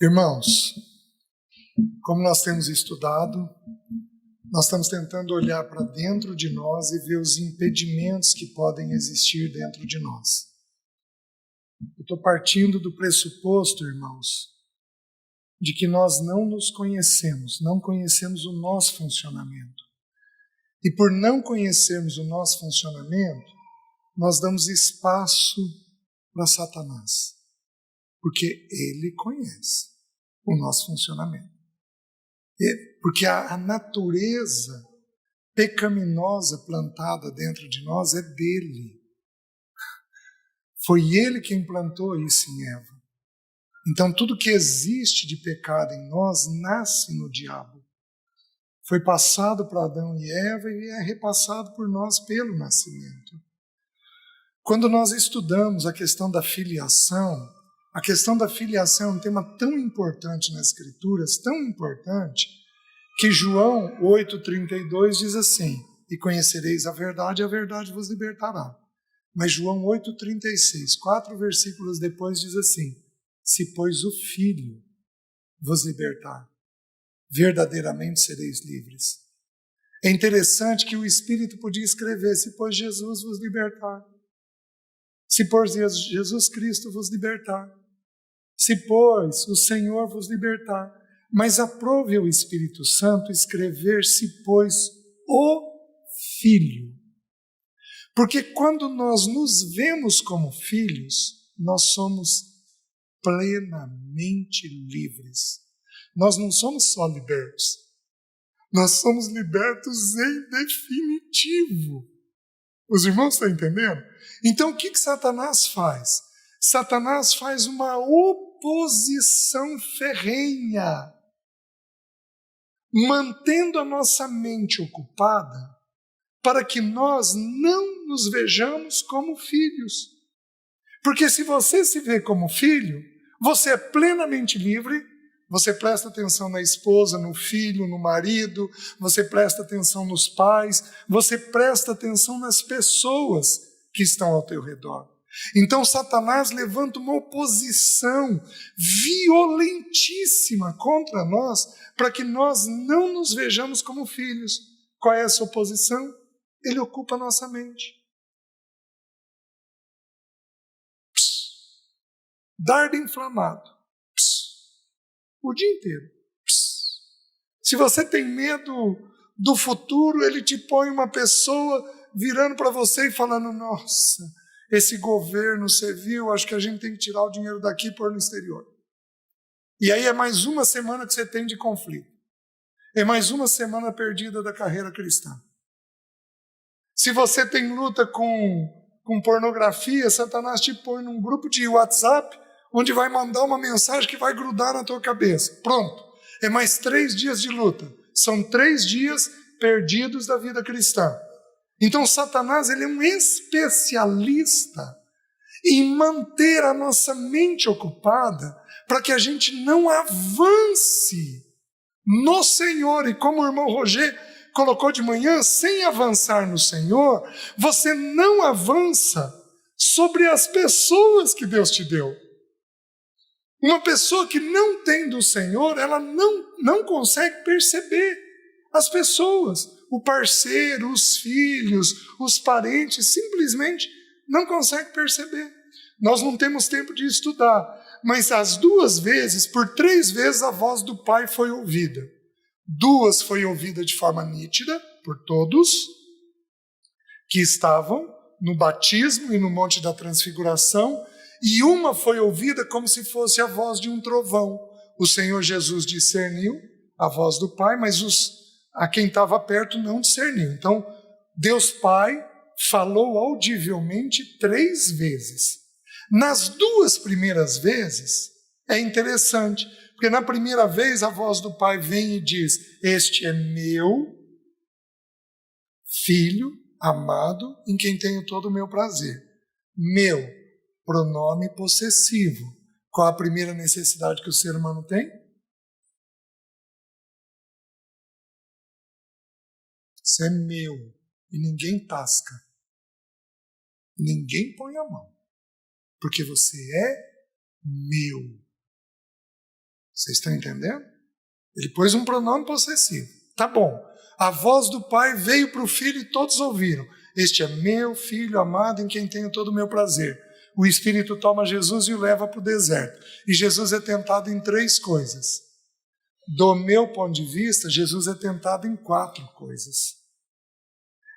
Irmãos, como nós temos estudado, nós estamos tentando olhar para dentro de nós e ver os impedimentos que podem existir dentro de nós. Eu estou partindo do pressuposto, irmãos, de que nós não nos conhecemos, não conhecemos o nosso funcionamento. E por não conhecermos o nosso funcionamento, nós damos espaço para Satanás, porque ele conhece o nosso funcionamento. Porque a natureza pecaminosa plantada dentro de nós é dele. Foi ele quem plantou isso em Eva. Então tudo que existe de pecado em nós nasce no diabo. Foi passado para Adão e Eva e é repassado por nós pelo nascimento. Quando nós estudamos a questão da filiação é um tema tão importante nas Escrituras, tão importante, que João 8,32 diz assim: e conhecereis a verdade vos libertará. Mas João 8,36, 4 versículos depois diz assim: se pois o Filho vos libertar, verdadeiramente sereis livres. É interessante que o Espírito podia escrever: se pois Jesus vos libertar, se pois Jesus Cristo vos libertar, se pois o Senhor vos libertar. Mas aprove ao Espírito Santo escrever: se pois o Filho. Porque quando nós nos vemos como filhos, nós somos plenamente livres. Nós não somos só libertos, nós somos libertos em definitivo. Os irmãos estão entendendo? Então o que Satanás faz? Satanás faz uma oposição ferrenha, mantendo a nossa mente ocupada para que nós não nos vejamos como filhos. Porque se você se vê como filho, você é plenamente livre, você presta atenção na esposa, no filho, no marido, você presta atenção nos pais, você presta atenção nas pessoas que estão ao teu redor. Então Satanás levanta uma oposição violentíssima contra nós, para que nós não nos vejamos como filhos. Qual é essa oposição? Ele ocupa a nossa mente. Dardo inflamado. O dia inteiro. Se você tem medo do futuro, ele te põe uma pessoa virando para você e falando: nossa, esse governo, você viu, acho que a gente tem que tirar o dinheiro daqui e pôr no exterior. E aí é mais uma semana que você tem de conflito. É mais uma semana perdida da carreira cristã. Se você tem luta com pornografia, Satanás te põe num grupo de WhatsApp, onde vai mandar uma mensagem que vai grudar na tua cabeça. Pronto, é mais 3 dias de luta. São 3 dias perdidos da vida cristã. Então Satanás, ele é um especialista em manter a nossa mente ocupada para que a gente não avance no Senhor. E como o irmão Roger colocou de manhã, sem avançar no Senhor, você não avança sobre as pessoas que Deus te deu. Uma pessoa que não tem do Senhor, ela não consegue perceber as pessoas, o parceiro, os filhos, os parentes, simplesmente não consegue perceber. Nós não temos tempo de estudar, mas as 2 vezes, por 3 vezes a voz do Pai foi ouvida. 2 foi ouvida de forma nítida por todos que estavam no batismo e no Monte da Transfiguração, e uma foi ouvida como se fosse a voz de um trovão. O Senhor Jesus discerniu a voz do Pai, mas a quem estava perto não discerniu. Então, Deus Pai falou audivelmente 3 vezes. Nas 2 primeiras vezes, é interessante, porque na primeira vez a voz do Pai vem e diz: este é meu Filho amado, em quem tenho todo o meu prazer. Meu, pronome possessivo. Qual a primeira necessidade que o ser humano tem? Isso é meu. E ninguém tasca. Ninguém põe a mão. Porque você é meu. Vocês estão entendendo? Ele pôs um pronome possessivo. Tá bom. A voz do Pai veio para o Filho e todos ouviram. Este é meu Filho amado em quem tenho todo o meu prazer. O Espírito toma Jesus e o leva para o deserto. E Jesus é tentado em 3 coisas. Do meu ponto de vista, Jesus é tentado em 4 coisas.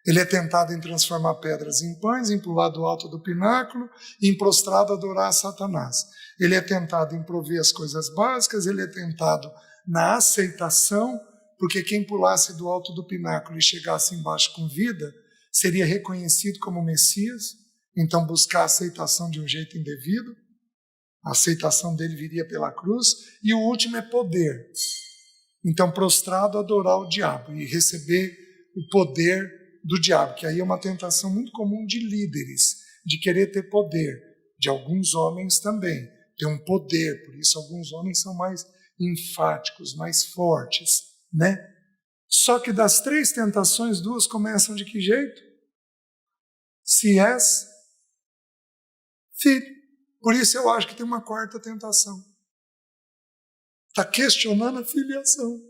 Ele é tentado em transformar pedras em pães, em pular do alto do pináculo, em prostrado adorar a Satanás. Ele é tentado em prover as coisas básicas, ele é tentado na aceitação, porque quem pulasse do alto do pináculo e chegasse embaixo com vida, seria reconhecido como Messias, então buscar a aceitação de um jeito indevido. A aceitação dele viria pela cruz. E o último é poder. Então, prostrado, adorar o diabo e receber o poder do diabo, que aí é uma tentação muito comum de líderes, de querer ter poder, de alguns homens também, ter um poder, por isso alguns homens são mais enfáticos, mais fortes, né? Só que das 3 tentações, 2 começam de que jeito? Se és filho. Por isso eu acho que tem uma 4ª tentação. Está questionando a filiação.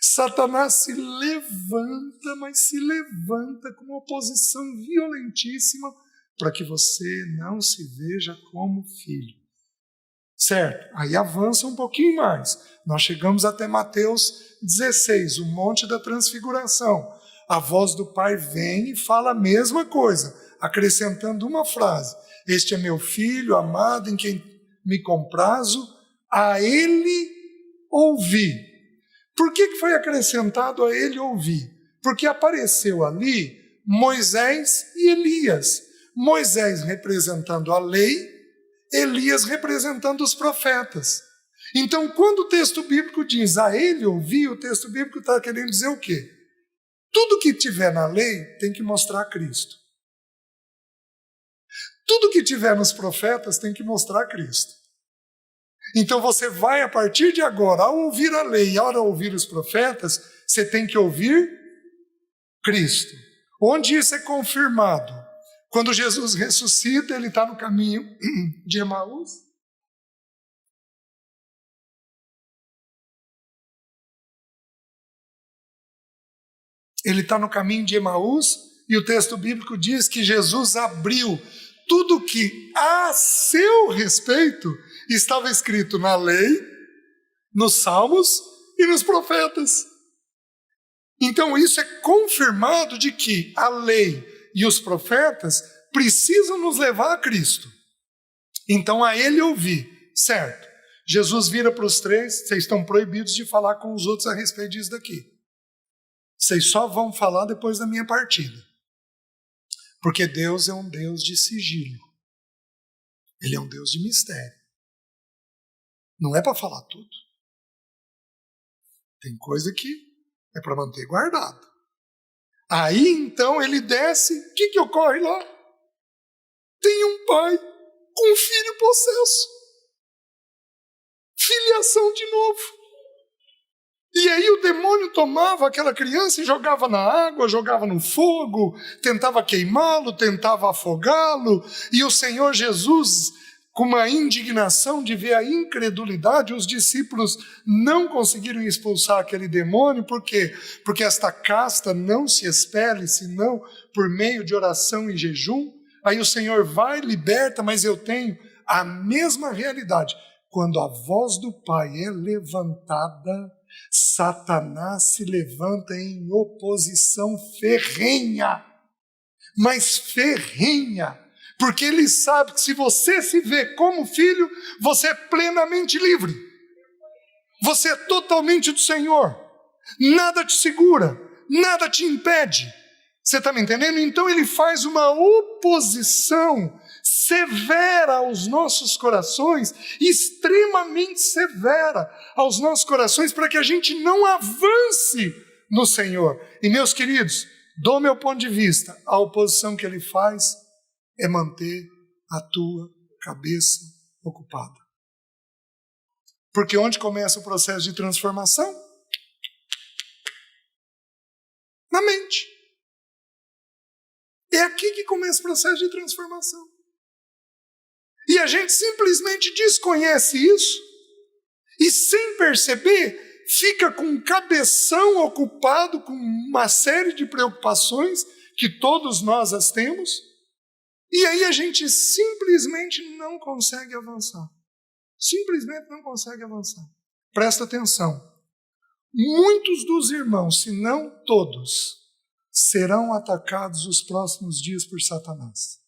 Satanás se levanta, mas se levanta com uma oposição violentíssima para que você não se veja como filho. Certo? Aí avança um pouquinho mais. Nós chegamos até Mateus 16, o Monte da Transfiguração. A voz do Pai vem e fala a mesma coisa, acrescentando uma frase. Este é meu Filho amado em quem me comprazo, a Ele ouvi. Por que foi acrescentado a Ele ouvir? Porque apareceu ali Moisés e Elias. Moisés representando a lei, Elias representando os profetas. Então, quando o texto bíblico diz a Ele ouvir, o texto bíblico está querendo dizer o quê? Tudo que tiver na lei tem que mostrar Cristo. Tudo que tiver nos profetas tem que mostrar Cristo. Então você vai, a partir de agora, ao ouvir a lei e ao ouvir os profetas, você tem que ouvir Cristo. Onde isso é confirmado? Quando Jesus ressuscita, ele está no caminho de Emaús. Ele está no caminho de Emaús e o texto bíblico diz que Jesus abriu tudo que a seu respeito estava escrito na lei, nos salmos e nos profetas. Então isso é confirmado de que a lei e os profetas precisam nos levar a Cristo. Então a Ele ouvir, certo? Jesus vira para os 3, vocês estão proibidos de falar com os outros a respeito disso daqui. Vocês só vão falar depois da minha partida. Porque Deus é um Deus de sigilo. Ele é um Deus de mistério. Não é para falar tudo. Tem coisa que é para manter guardado. Aí então ele desce, o que ocorre lá? Tem um pai com um filho possesso. Filiação de novo. E aí o demônio tomava aquela criança e jogava na água, jogava no fogo, tentava queimá-lo, tentava afogá-lo, e o Senhor Jesus, com uma indignação de ver a incredulidade, os discípulos não conseguiram expulsar aquele demônio. Por quê? Porque esta casta não se expele, senão por meio de oração e jejum. Aí o Senhor vai, liberta, mas eu tenho a mesma realidade. Quando a voz do Pai é levantada, Satanás se levanta em oposição ferrenha, mas ferrenha, porque ele sabe que se você se vê como filho, você é plenamente livre, você é totalmente do Senhor, nada te segura, nada te impede. Você está me entendendo? Então ele faz uma oposição severa aos nossos corações, extremamente severa aos nossos corações, para que a gente não avance no Senhor. E meus queridos, do meu ponto de vista, a oposição que ele faz é manter a tua cabeça ocupada. Porque onde começa o processo de transformação? Na mente. É aqui que começa o processo de transformação. E a gente simplesmente desconhece isso E sem perceber, fica com um cabeção ocupado com uma série de preocupações, que todos nós as temos, e aí a gente simplesmente não consegue avançar. Simplesmente não consegue avançar. Presta atenção. Muitos dos irmãos, se não todos, serão atacados os próximos dias por Satanás.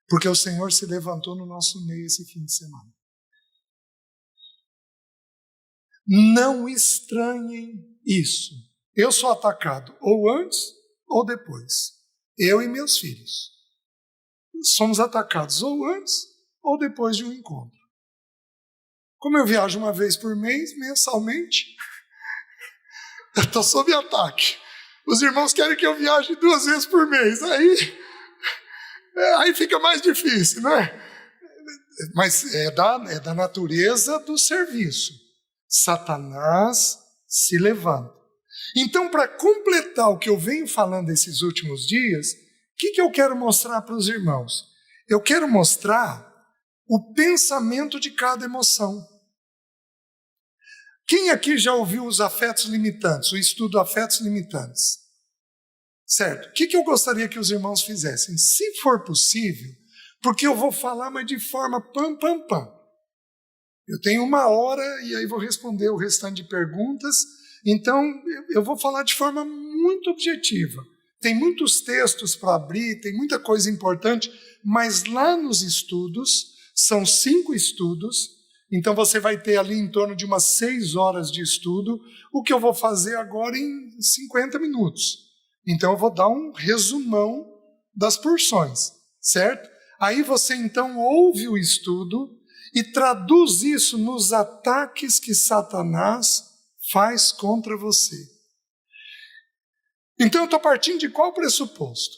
Porque o Senhor se levantou no nosso meio esse fim de semana. Não estranhem isso. Eu sou atacado ou antes ou depois. Eu e meus filhos. Somos atacados ou antes ou depois de um encontro. Como eu viajo uma vez por mês, mensalmente, eu estou sob ataque. Os irmãos querem que eu viaje 2 vezes por mês. Aí fica mais difícil, não é? Mas é da natureza do serviço. Satanás se levanta. Então, para completar o que eu venho falando esses últimos dias, o que eu quero mostrar para os irmãos? Eu quero mostrar o pensamento de cada emoção. Quem aqui já ouviu os afetos limitantes, o estudo afetos limitantes? Certo? O que eu gostaria que os irmãos fizessem? Se for possível, porque eu vou falar, mas de forma pam. Eu tenho 1 hora e aí vou responder o restante de perguntas. Então, eu vou falar de forma muito objetiva. Tem muitos textos para abrir, tem muita coisa importante, mas lá nos estudos, são 5 estudos, então você vai ter ali em torno de umas 6 horas de estudo, o que eu vou fazer agora em 50 minutos. Então eu vou dar um resumão das porções, certo? Aí você então ouve o estudo e traduz isso nos ataques que Satanás faz contra você. Então eu estou partindo de qual pressuposto?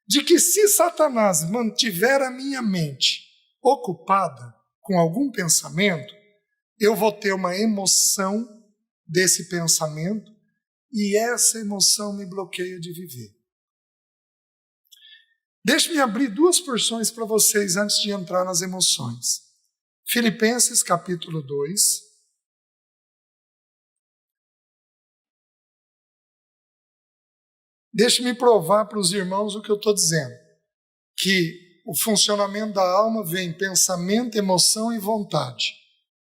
De que se Satanás mantiver a minha mente ocupada com algum pensamento, eu vou ter uma emoção desse pensamento e essa emoção me bloqueia de viver. Deixe-me abrir 2 porções para vocês antes de entrar nas emoções. Filipenses capítulo 2. Deixe-me provar para os irmãos o que eu estou dizendo. Que o funcionamento da alma vem pensamento, emoção e vontade.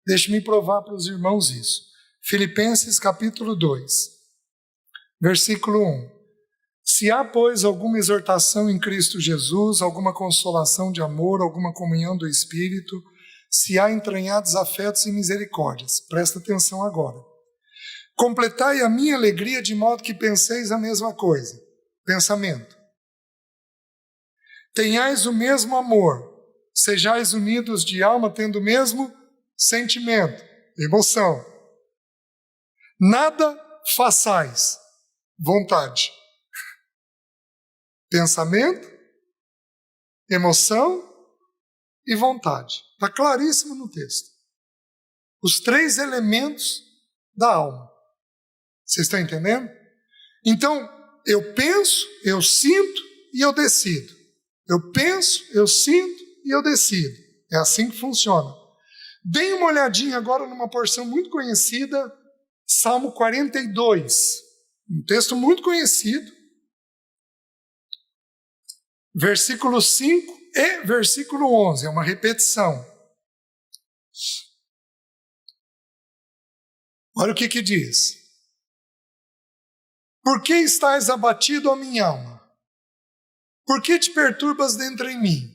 Deixe-me provar para os irmãos isso. Filipenses capítulo 2, versículo 1. Se há, pois, alguma exortação em Cristo Jesus, alguma consolação de amor, alguma comunhão do Espírito, se há entranhados afetos e misericórdias. Presta atenção agora. Completai a minha alegria de modo que penseis a mesma coisa. Pensamento. Tenhais o mesmo amor, sejais unidos de alma, tendo o mesmo sentimento, emoção. Nada façais, vontade. Pensamento, emoção e vontade. Está claríssimo no texto. Os 3 elementos da alma. Vocês estão entendendo? Então, eu penso, eu sinto e eu decido. Eu penso, eu sinto e eu decido. É assim que funciona. Deem uma olhadinha agora numa porção muito conhecida, Salmo 42. Um texto muito conhecido. Versículo 5 e versículo 11. É uma repetição. Olha o que diz. Por que estás abatido, ó minha alma? Por que te perturbas dentro em mim?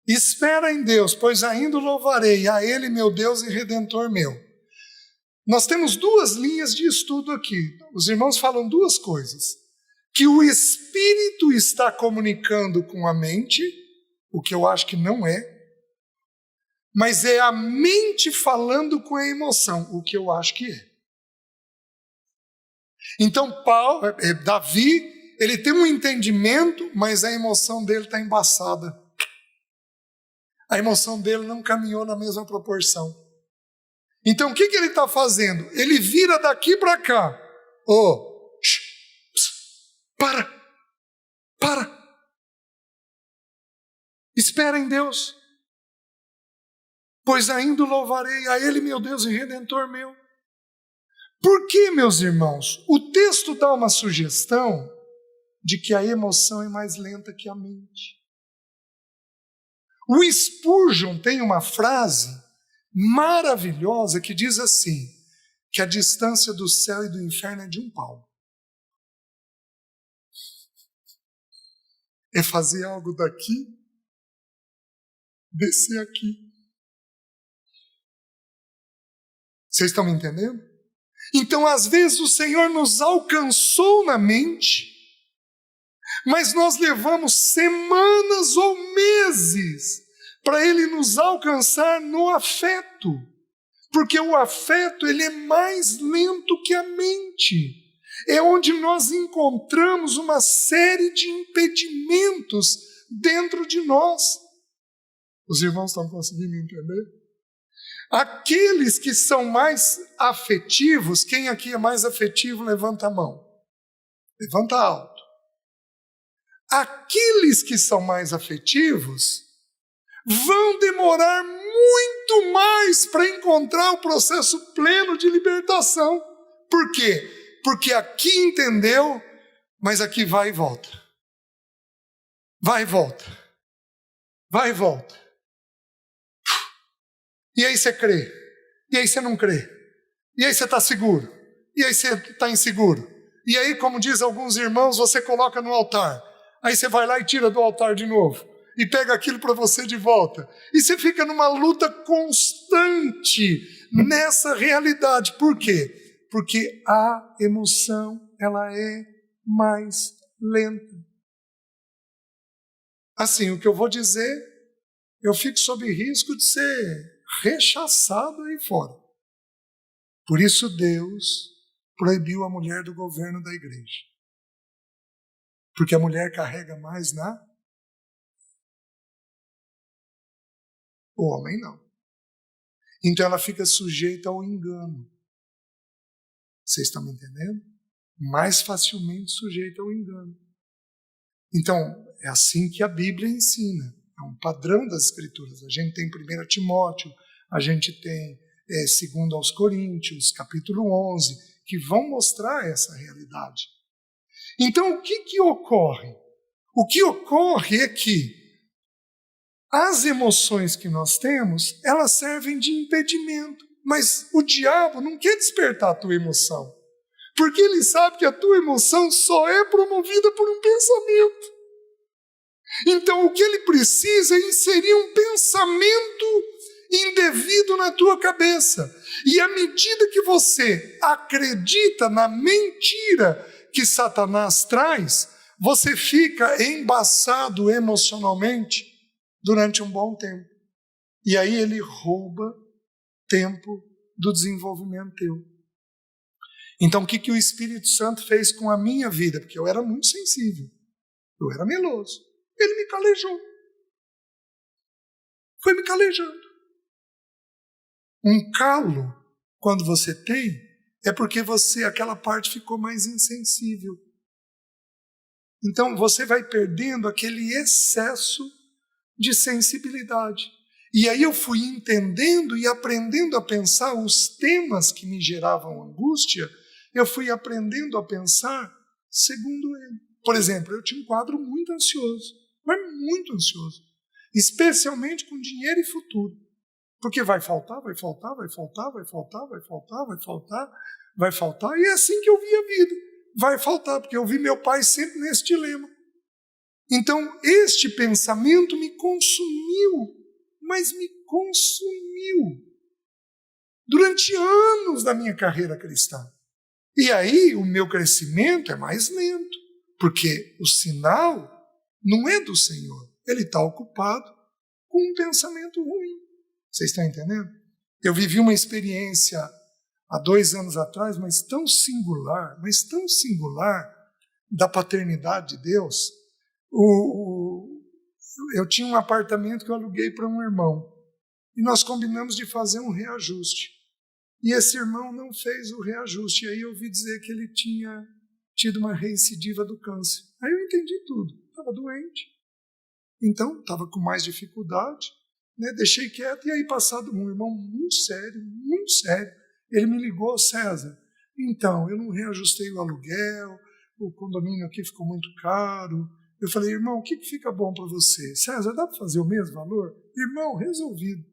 Espera em Deus, pois ainda o louvarei, a Ele, meu Deus e Redentor meu. Nós temos 2 linhas de estudo aqui. Os irmãos falam 2 coisas. Que o Espírito está comunicando com a mente, o que eu acho que não é, mas é a mente falando com a emoção, o que eu acho que é. Então, Davi, ele tem um entendimento, mas a emoção dele está embaçada. A emoção dele não caminhou na mesma proporção. Então, o que ele está fazendo? Ele vira daqui para cá. Para. Espera em Deus. pois ainda o louvarei a Ele, meu Deus e Redentor meu. Por que, meus irmãos? O texto dá uma sugestão de que a emoção é mais lenta que a mente. O Spurgeon tem uma frase maravilhosa que diz assim, que a distância do céu e do inferno é de um palmo. É fazer algo daqui, descer aqui. Vocês estão me entendendo? Então, às vezes, o Senhor nos alcançou na mente, mas nós levamos semanas ou meses para Ele nos alcançar no afeto. Porque o afeto, ele é mais lento que a mente. É onde nós encontramos uma série de impedimentos dentro de nós. Os irmãos estão conseguindo entender? Aqueles que são mais afetivos, quem aqui é mais afetivo, levanta a mão. Levanta alto. Aqueles que são mais afetivos vão demorar muito mais para encontrar o processo pleno de libertação. Por quê? Porque aqui entendeu, mas aqui vai e volta. Vai e volta. Vai e volta. E aí você crê. E aí você não crê. E aí você está seguro. E aí você está inseguro. E aí, como diz alguns irmãos, você coloca no altar. Aí você vai lá e tira do altar de novo. E pega aquilo para você de volta. E você fica numa luta constante nessa realidade. Por quê? Porque a emoção, ela é mais lenta. Assim, o que eu vou dizer, eu fico sob risco de ser rechaçado aí fora. Por isso Deus proibiu a mulher do governo da igreja. Porque a mulher carrega mais o homem não. Então ela fica sujeita ao engano. Vocês estão me entendendo? Mais facilmente sujeita ao engano. Então, é assim que a Bíblia ensina. É um padrão das Escrituras. A gente tem 1 Timóteo, a gente tem 2 aos Coríntios, capítulo 11, que vão mostrar essa realidade. Então, o que ocorre? O que ocorre é que as emoções que nós temos, elas servem de impedimento. Mas o diabo não quer despertar a tua emoção. Porque ele sabe que a tua emoção só é promovida por um pensamento. Então o que ele precisa é inserir um pensamento indevido na tua cabeça. E à medida que você acredita na mentira que Satanás traz, você fica embaçado emocionalmente durante um bom tempo. E aí ele rouba tempo do desenvolvimento teu. Então o que o Espírito Santo fez com a minha vida? Porque eu era muito sensível. Eu era meloso. Ele me calejou. Foi me calejando. Um calo, quando você tem, é porque aquela parte ficou mais insensível. Então você vai perdendo aquele excesso de sensibilidade. E aí eu fui entendendo e aprendendo a pensar os temas que me geravam angústia, eu fui aprendendo a pensar segundo ele. Por exemplo, eu tinha um quadro muito ansioso, mas muito ansioso, especialmente com dinheiro e futuro. Porque vai faltar, vai faltar, vai faltar, vai faltar, vai faltar, vai faltar, vai faltar, e é assim que eu vi a vida. Vai faltar, porque eu vi meu pai sempre nesse dilema. Então, este pensamento me consumiu, mas me consumiu durante anos da minha carreira cristã. E aí o meu crescimento é mais lento, porque o sinal não é do Senhor. Ele está ocupado com um pensamento ruim. Vocês estão entendendo? Eu vivi uma experiência há 2 anos atrás, mas tão singular, da paternidade de Deus. Eu tinha um apartamento que eu aluguei para um irmão, e nós combinamos de fazer um reajuste. E esse irmão não fez o reajuste, e aí eu ouvi dizer que ele tinha tido uma recidiva do câncer. Aí eu entendi tudo, estava doente, então estava com mais dificuldade, né, deixei quieto. E aí, passado um irmão muito sério, ele me ligou: César, então, eu não reajustei o aluguel, o condomínio aqui ficou muito caro. Eu falei: irmão, o que fica bom para você? César, dá para fazer o mesmo valor? Irmão, resolvido.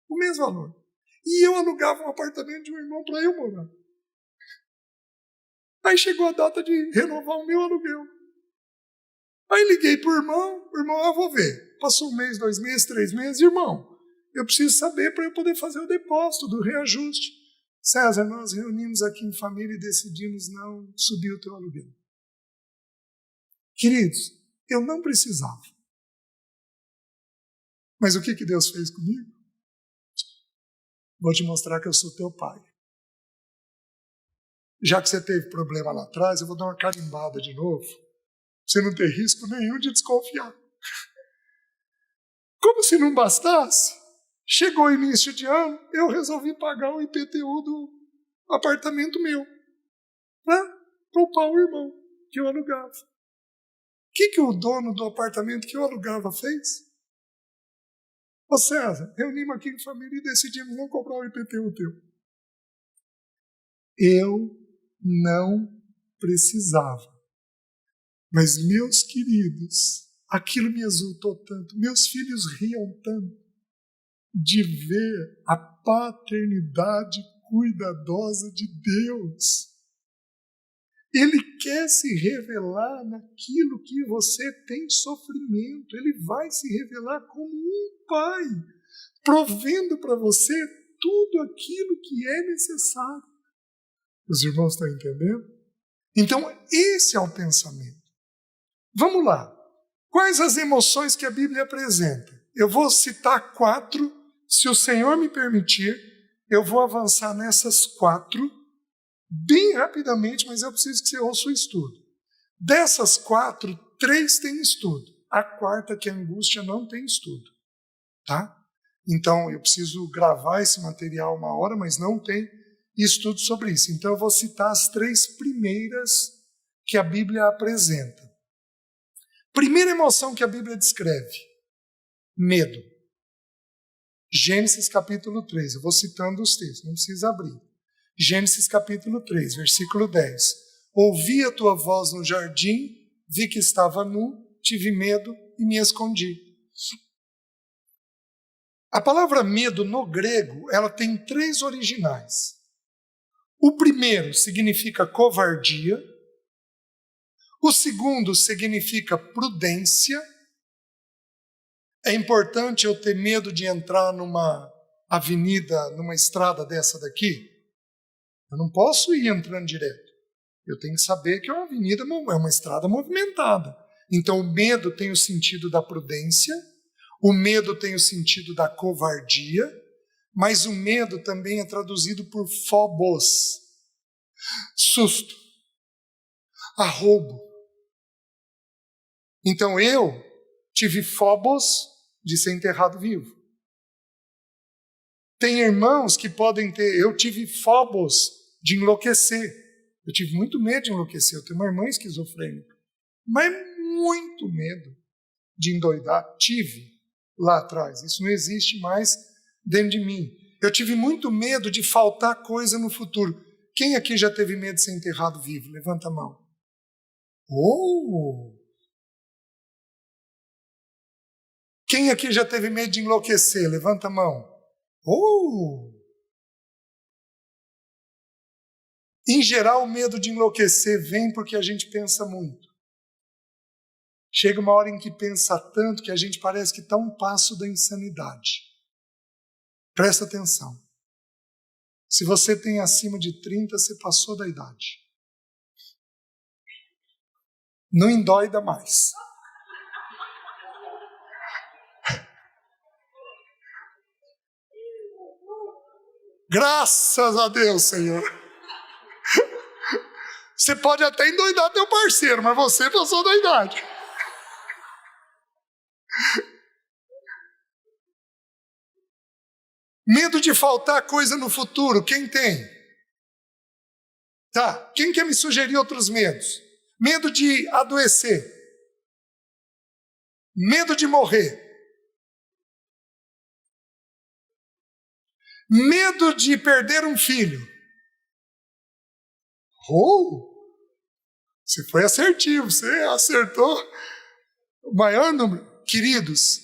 O mesmo valor. E eu alugava um apartamento de um irmão para eu morar. Aí chegou a data de renovar o meu aluguel. Aí liguei para o irmão, vou ver. Passou 1 mês, 2 meses, 3 meses, irmão, eu preciso saber para eu poder fazer o depósito do reajuste. César, nós reunimos aqui em família e decidimos não subir o teu aluguel. Queridos, eu não precisava. Mas o que Deus fez comigo? Vou te mostrar que eu sou teu pai. Já que você teve problema lá atrás, eu vou dar uma carimbada de novo. Você não tem risco nenhum de desconfiar. Como se não bastasse, chegou o início de ano, eu resolvi pagar o IPTU do apartamento meu, para poupar o irmão que eu alugava. O que o dono do apartamento que eu alugava fez? Ô César, reunimos aqui em família e decidimos não cobrar o IPTU teu. Eu não precisava. Mas, meus queridos, aquilo me exultou tanto, meus filhos riam tanto de ver a paternidade cuidadosa de Deus. Ele quer se revelar naquilo que você tem sofrimento. Ele vai se revelar como um pai, provendo para você tudo aquilo que é necessário. Os irmãos estão entendendo? Então, esse é o pensamento. Vamos lá. Quais as emoções que a Bíblia apresenta? Eu vou citar 4. Se o Senhor me permitir, eu vou avançar nessas 4 bem rapidamente, mas eu preciso que você ouça o estudo. Dessas 4, 3 têm estudo. A 4ª, que é a angústia, não tem estudo. Tá? Então, eu preciso gravar esse material 1 hora, mas não tem estudo sobre isso. Então, eu vou citar as 3 primeiras que a Bíblia apresenta. Primeira emoção que a Bíblia descreve: medo. Gênesis capítulo 3, eu vou citando os textos, não precisa abrir. Gênesis capítulo 3, versículo 10. Ouvi a tua voz no jardim, vi que estava nu, tive medo e me escondi. A palavra medo no grego, ela tem 3 originais. O primeiro significa covardia. O segundo significa prudência. É importante eu ter medo de entrar numa avenida, numa estrada dessa daqui? Eu não posso ir entrando direto. Eu tenho que saber que é uma avenida, é uma estrada movimentada. Então o medo tem o sentido da prudência, o medo tem o sentido da covardia, mas o medo também é traduzido por phobos, susto, arroubo. Então eu tive phobos de ser enterrado vivo. Tem irmãos que podem ter, eu tive phobos de enlouquecer. Eu tive muito medo de enlouquecer. Eu tenho uma irmã esquizofrênica, mas muito medo de endoidar. Tive lá atrás. Isso não existe mais dentro de mim. Eu tive muito medo de faltar coisa no futuro. Quem aqui já teve medo de ser enterrado vivo? Levanta a mão. Oh! Quem aqui já teve medo de enlouquecer? Levanta a mão. Oh! Em geral, o medo de enlouquecer vem porque a gente pensa muito. Chega uma hora em que pensa tanto que a gente parece que está um passo da insanidade. Presta atenção. Se você tem acima de 30, você passou da idade. Não endoida mais. Graças a Deus, Senhor. Você pode até endoidar teu parceiro, mas você passou da idade. Medo de faltar coisa no futuro, quem tem? Tá, quem quer me sugerir outros medos? Medo de adoecer. Medo de morrer. Medo de perder um filho. Você foi assertivo, você acertou o maior número. Queridos,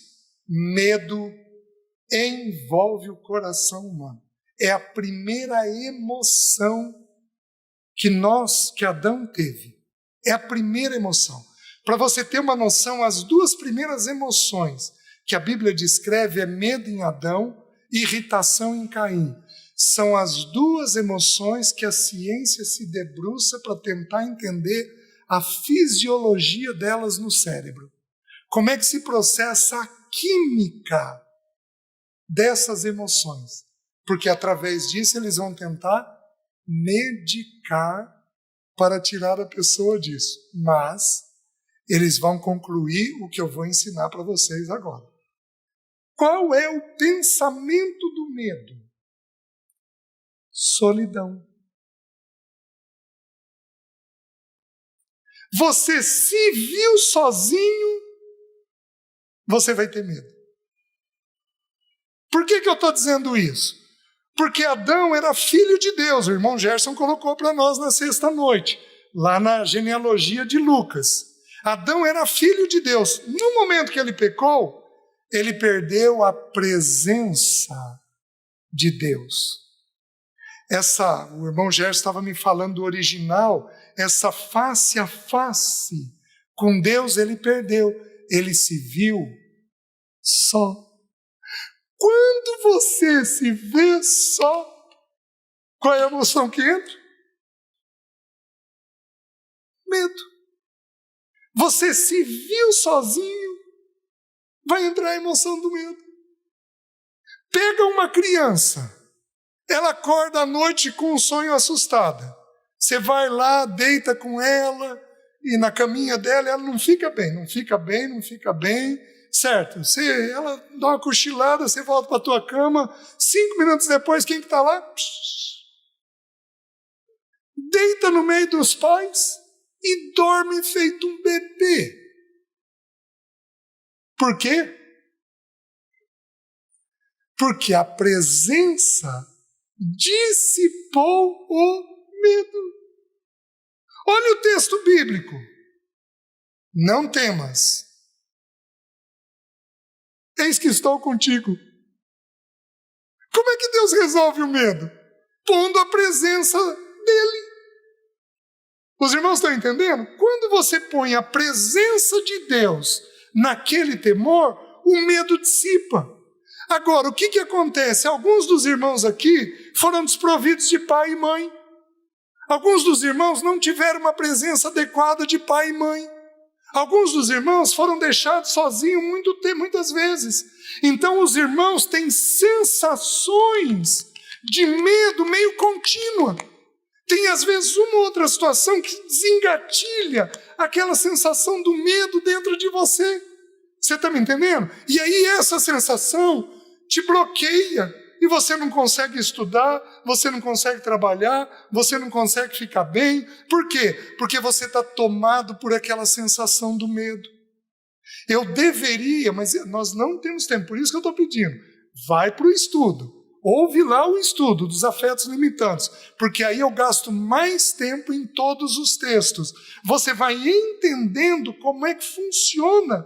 medo envolve o coração humano. É a primeira emoção que Adão teve. É a primeira emoção. Para você ter uma noção, as duas primeiras emoções que a Bíblia descreve é medo em Adão e irritação em Caim. São as duas emoções que a ciência se debruça para tentar entender a fisiologia delas no cérebro. Como é que se processa a química dessas emoções? Porque através disso eles vão tentar medicar para tirar a pessoa disso. Mas eles vão concluir o que eu vou ensinar para vocês agora. Qual é o pensamento do medo? Solidão. Você se viu sozinho, você vai ter medo. Por que eu estou dizendo isso? Porque Adão era filho de Deus. O irmão Gerson colocou para nós na sexta-noite, lá na genealogia de Lucas. Adão era filho de Deus. No momento que ele pecou, ele perdeu a presença de Deus. O irmão Gerson estava me falando do original, essa face a face com Deus ele perdeu. Ele se viu só. Quando você se vê só, qual é a emoção que entra? Medo. Você se viu sozinho, vai entrar a emoção do medo. Pega uma criança, ela acorda à noite com um sonho assustada. Você vai lá, deita com ela, e na caminha dela ela não fica bem, certo? Ela dá uma cochilada, você volta para a tua cama, 5 minutos depois, quem que está lá? Deita no meio dos pais e dorme feito um bebê. Por quê? Porque a presença dissipou o medo. Olha o texto bíblico. Não temas. Eis que estou contigo. Como é que Deus resolve o medo? Pondo a presença dele. Os irmãos estão entendendo? Quando você põe a presença de Deus naquele temor, o medo dissipa. Agora, o que acontece? Alguns dos irmãos aqui foram desprovidos de pai e mãe. Alguns dos irmãos não tiveram uma presença adequada de pai e mãe. Alguns dos irmãos foram deixados sozinhos muitas vezes. Então os irmãos têm sensações de medo meio contínua. Tem às vezes uma ou outra situação que desengatilha aquela sensação do medo dentro de você. Você está me entendendo? E aí essa sensação te bloqueia. E você não consegue estudar, você não consegue trabalhar, você não consegue ficar bem. Por quê? Porque você está tomado por aquela sensação do medo. Eu deveria, mas nós não temos tempo, por isso que eu estou pedindo. Vai para o estudo. Ouve lá o estudo dos afetos limitantes, porque aí eu gasto mais tempo em todos os textos. Você vai entendendo como é que funciona,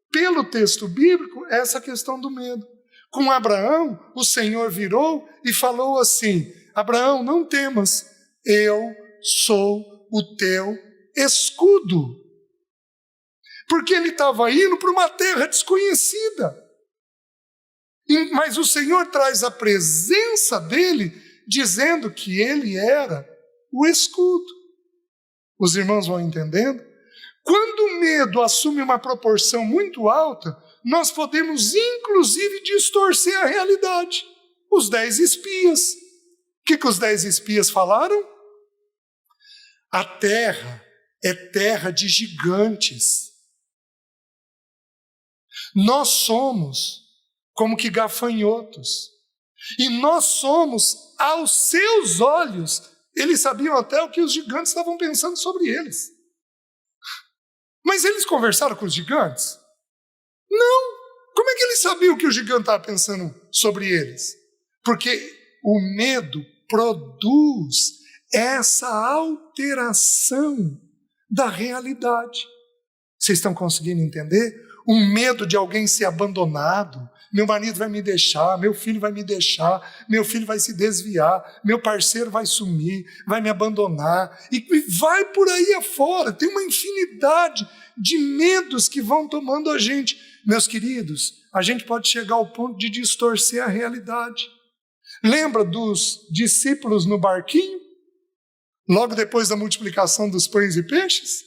pelo texto bíblico, essa questão do medo. Com Abraão, o Senhor virou e falou assim: Abraão, não temas, eu sou o teu escudo. Porque ele estava indo para uma terra desconhecida. Mas o Senhor traz a presença dele, dizendo que ele era o escudo. Os irmãos vão entendendo? Quando o medo assume uma proporção muito alta, nós podemos, inclusive, distorcer a realidade. Os 10 espias. O que os 10 espias falaram? A terra é terra de gigantes. Nós somos como que gafanhotos. E nós somos, aos seus olhos, eles sabiam até o que os gigantes estavam pensando sobre eles. Mas eles conversaram com os gigantes? Não. Como é que eles sabiam o que o gigante estava pensando sobre eles? Porque o medo produz essa alteração da realidade. Vocês estão conseguindo entender? Um medo de alguém ser abandonado. Meu marido vai me deixar, meu filho vai me deixar, meu filho vai se desviar, meu parceiro vai sumir, vai me abandonar, e vai por aí afora. Tem uma infinidade de medos que vão tomando a gente. Meus queridos, a gente pode chegar ao ponto de distorcer a realidade. Lembra dos discípulos no barquinho? Logo depois da multiplicação dos pães e peixes?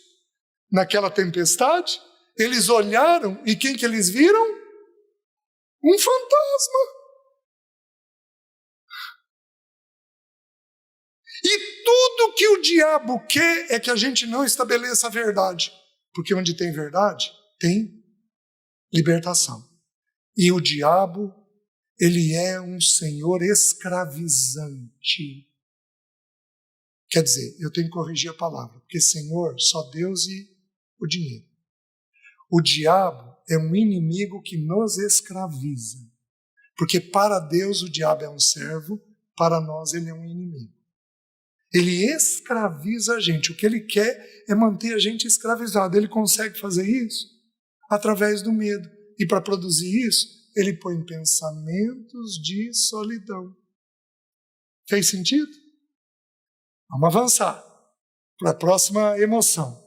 Naquela tempestade? Eles olharam e quem que eles viram? Um fantasma. E tudo que o diabo quer é que a gente não estabeleça a verdade. Porque onde tem verdade, tem libertação. E o diabo, ele é um senhor escravizante. Quer dizer, eu tenho que corrigir a palavra, porque senhor, só Deus e o dinheiro. O diabo é um inimigo que nos escraviza. Porque para Deus o diabo é um servo, para nós ele é um inimigo. Ele escraviza a gente. O que ele quer é manter a gente escravizado. Ele consegue fazer isso através do medo. E para produzir isso, ele põe pensamentos de solidão. Fez sentido? Vamos avançar para a próxima emoção.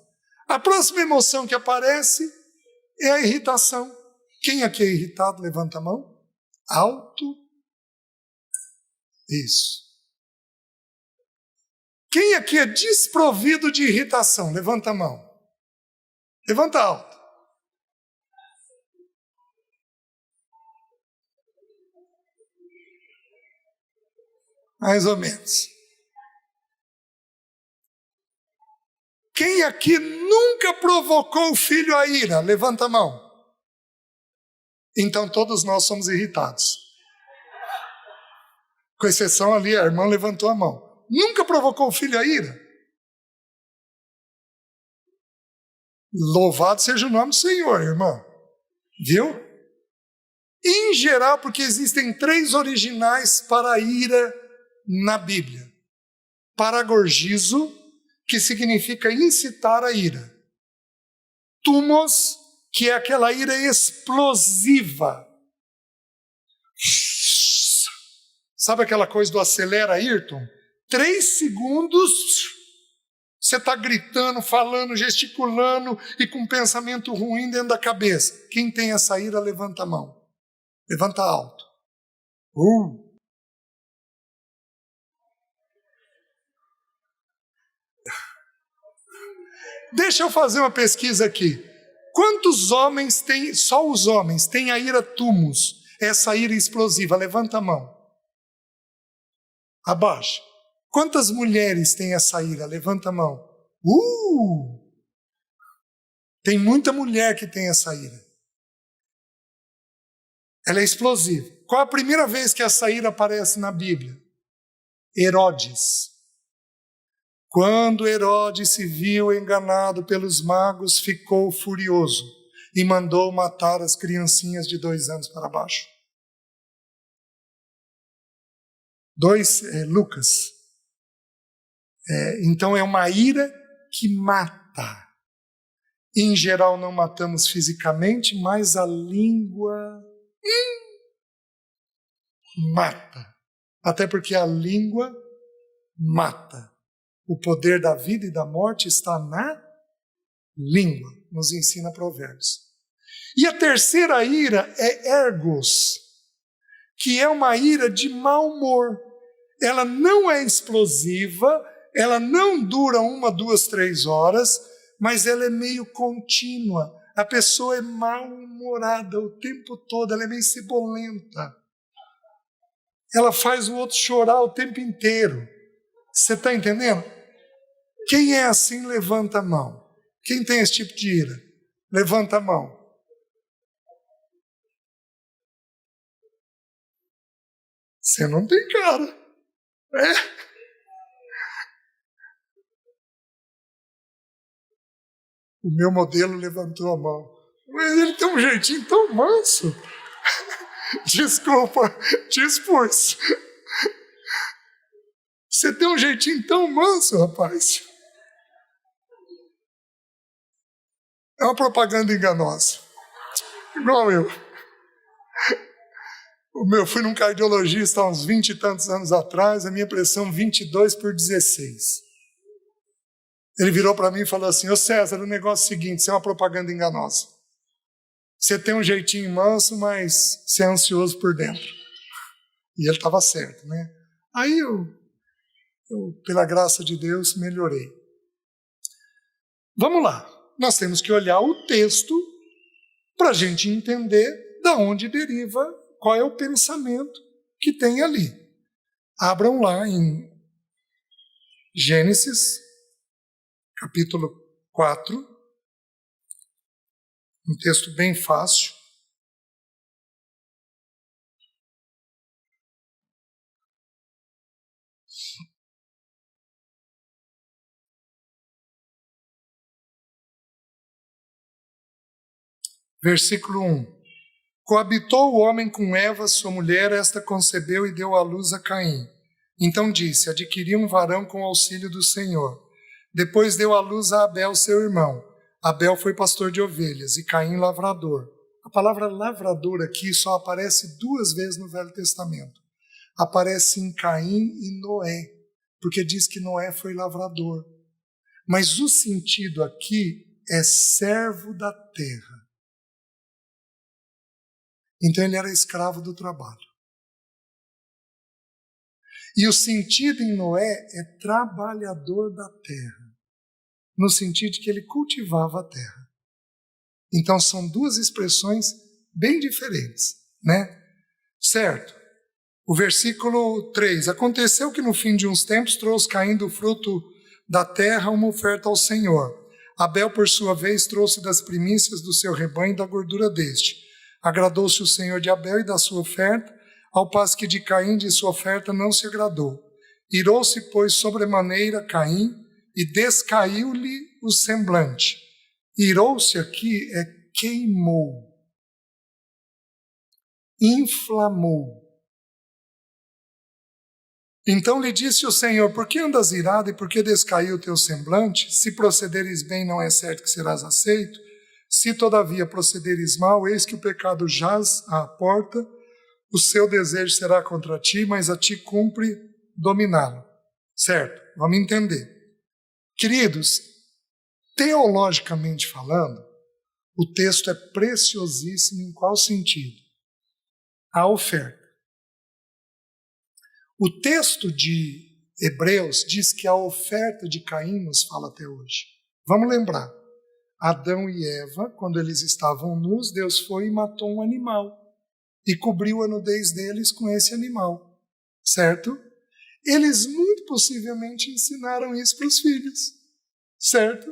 A próxima emoção que aparece é a irritação. Quem aqui é irritado? Levanta a mão. Alto. Isso. Quem aqui é desprovido de irritação? Levanta a mão. Levanta alto. Mais ou menos. Quem aqui nunca provocou o filho à ira? Levanta a mão. Então todos nós somos irritados. Com exceção ali, a irmã levantou a mão. Nunca provocou o filho à ira? Louvado seja o nome do Senhor, irmã. Viu? Em geral, porque existem 3 originais para a ira na Bíblia. Paragorgizo, que significa incitar a ira. Tumos, que é aquela ira explosiva. Sabe aquela coisa do acelera, Ayrton? 3 segundos, você está gritando, falando, gesticulando e com um pensamento ruim dentro da cabeça. Quem tem essa ira, levanta a mão. Levanta alto. Deixa eu fazer uma pesquisa aqui. Quantos homens têm, só os homens, têm a ira tumos, essa ira explosiva? Levanta a mão. Abaixa. Quantas mulheres têm essa ira? Levanta a mão. Tem muita mulher que tem essa ira. Ela é explosiva. Qual a primeira vez que essa ira aparece na Bíblia? Herodes. Quando Herodes se viu enganado pelos magos, ficou furioso e mandou matar as criancinhas de 2 anos para baixo. Lucas. Então é uma ira que mata. Em geral não matamos fisicamente, mas a língua mata. Até porque a língua mata. O poder da vida e da morte está na língua, nos ensina Provérbios. E a terceira ira é ergos, que é uma ira de mau humor. Ela não é explosiva, ela não dura 1, 2, 3 horas, mas ela é meio contínua. A pessoa é mal-humorada o tempo todo, ela é meio cebolenta. Ela faz o outro chorar o tempo inteiro. Você está entendendo? Quem é assim, levanta a mão. Quem tem esse tipo de ira? Levanta a mão. Você não tem cara. O meu modelo levantou a mão. Mas ele tem um jeitinho tão manso. Desculpa, te expus. Você tem um jeitinho tão manso, rapaz. É uma propaganda enganosa. Igual eu. Fui num cardiologista há uns 20 e tantos anos atrás, a minha pressão 22/16. Ele virou para mim e falou assim: ô César, o negócio é o seguinte, isso é uma propaganda enganosa. Você tem um jeitinho manso, mas você é ansioso por dentro. E ele estava certo, né? Aí eu, pela graça de Deus, melhorei. Vamos lá. Nós temos que olhar o texto para a gente entender de onde deriva, qual é o pensamento que tem ali. Abram lá em Gênesis, capítulo 4, um texto bem fácil. Versículo 1. Coabitou o homem com Eva, sua mulher, esta concebeu e deu à luz a Caim. Então disse: adquiri um varão com o auxílio do Senhor. Depois deu à luz a Abel, seu irmão. Abel foi pastor de ovelhas e Caim lavrador. A palavra lavrador aqui só aparece 2 vezes no Velho Testamento. Aparece em Caim e Noé, porque diz que Noé foi lavrador. Mas o sentido aqui é servo da terra. Então ele era escravo do trabalho. E o sentido em Noé é trabalhador da terra, no sentido de que ele cultivava a terra. Então são 2 expressões bem diferentes, né? Certo? O versículo 3. Aconteceu que no fim de uns tempos trouxe Caim do fruto da terra uma oferta ao Senhor. Abel, por sua vez, trouxe das primícias do seu rebanho e da gordura deste. Agradou-se o Senhor de Abel e da sua oferta, ao passo que de Caim de sua oferta não se agradou. Irou-se, pois, sobremaneira Caim e descaiu-lhe o semblante. Irou-se aqui é queimou, inflamou. Então lhe disse o Senhor: por que andas irado e por que descaiu o teu semblante? Se procederes bem, não é certo que serás aceito. Se todavia procederes mal, eis que o pecado jaz à porta, o seu desejo será contra ti, mas a ti cumpre dominá-lo. Certo? Vamos entender. Queridos, teologicamente falando, o texto é preciosíssimo em qual sentido? A oferta. O texto de Hebreus diz que a oferta de Caim nos fala até hoje. Vamos lembrar. Adão e Eva, quando eles estavam nus, Deus foi e matou um animal e cobriu a nudez deles com esse animal, certo? Eles muito possivelmente ensinaram isso para os filhos, certo?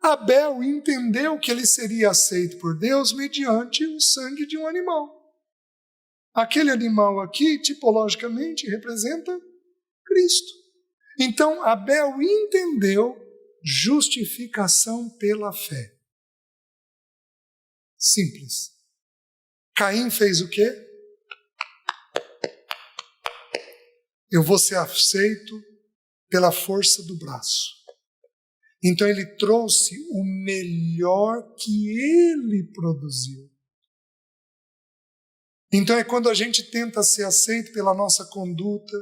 Abel entendeu que ele seria aceito por Deus mediante o sangue de um animal. Aquele animal aqui, tipologicamente, representa Cristo. Então, Abel entendeu justificação pela fé. Simples. Caim fez o quê? Eu vou ser aceito pela força do braço. Então ele trouxe o melhor que ele produziu. Então é quando a gente tenta ser aceito pela nossa conduta,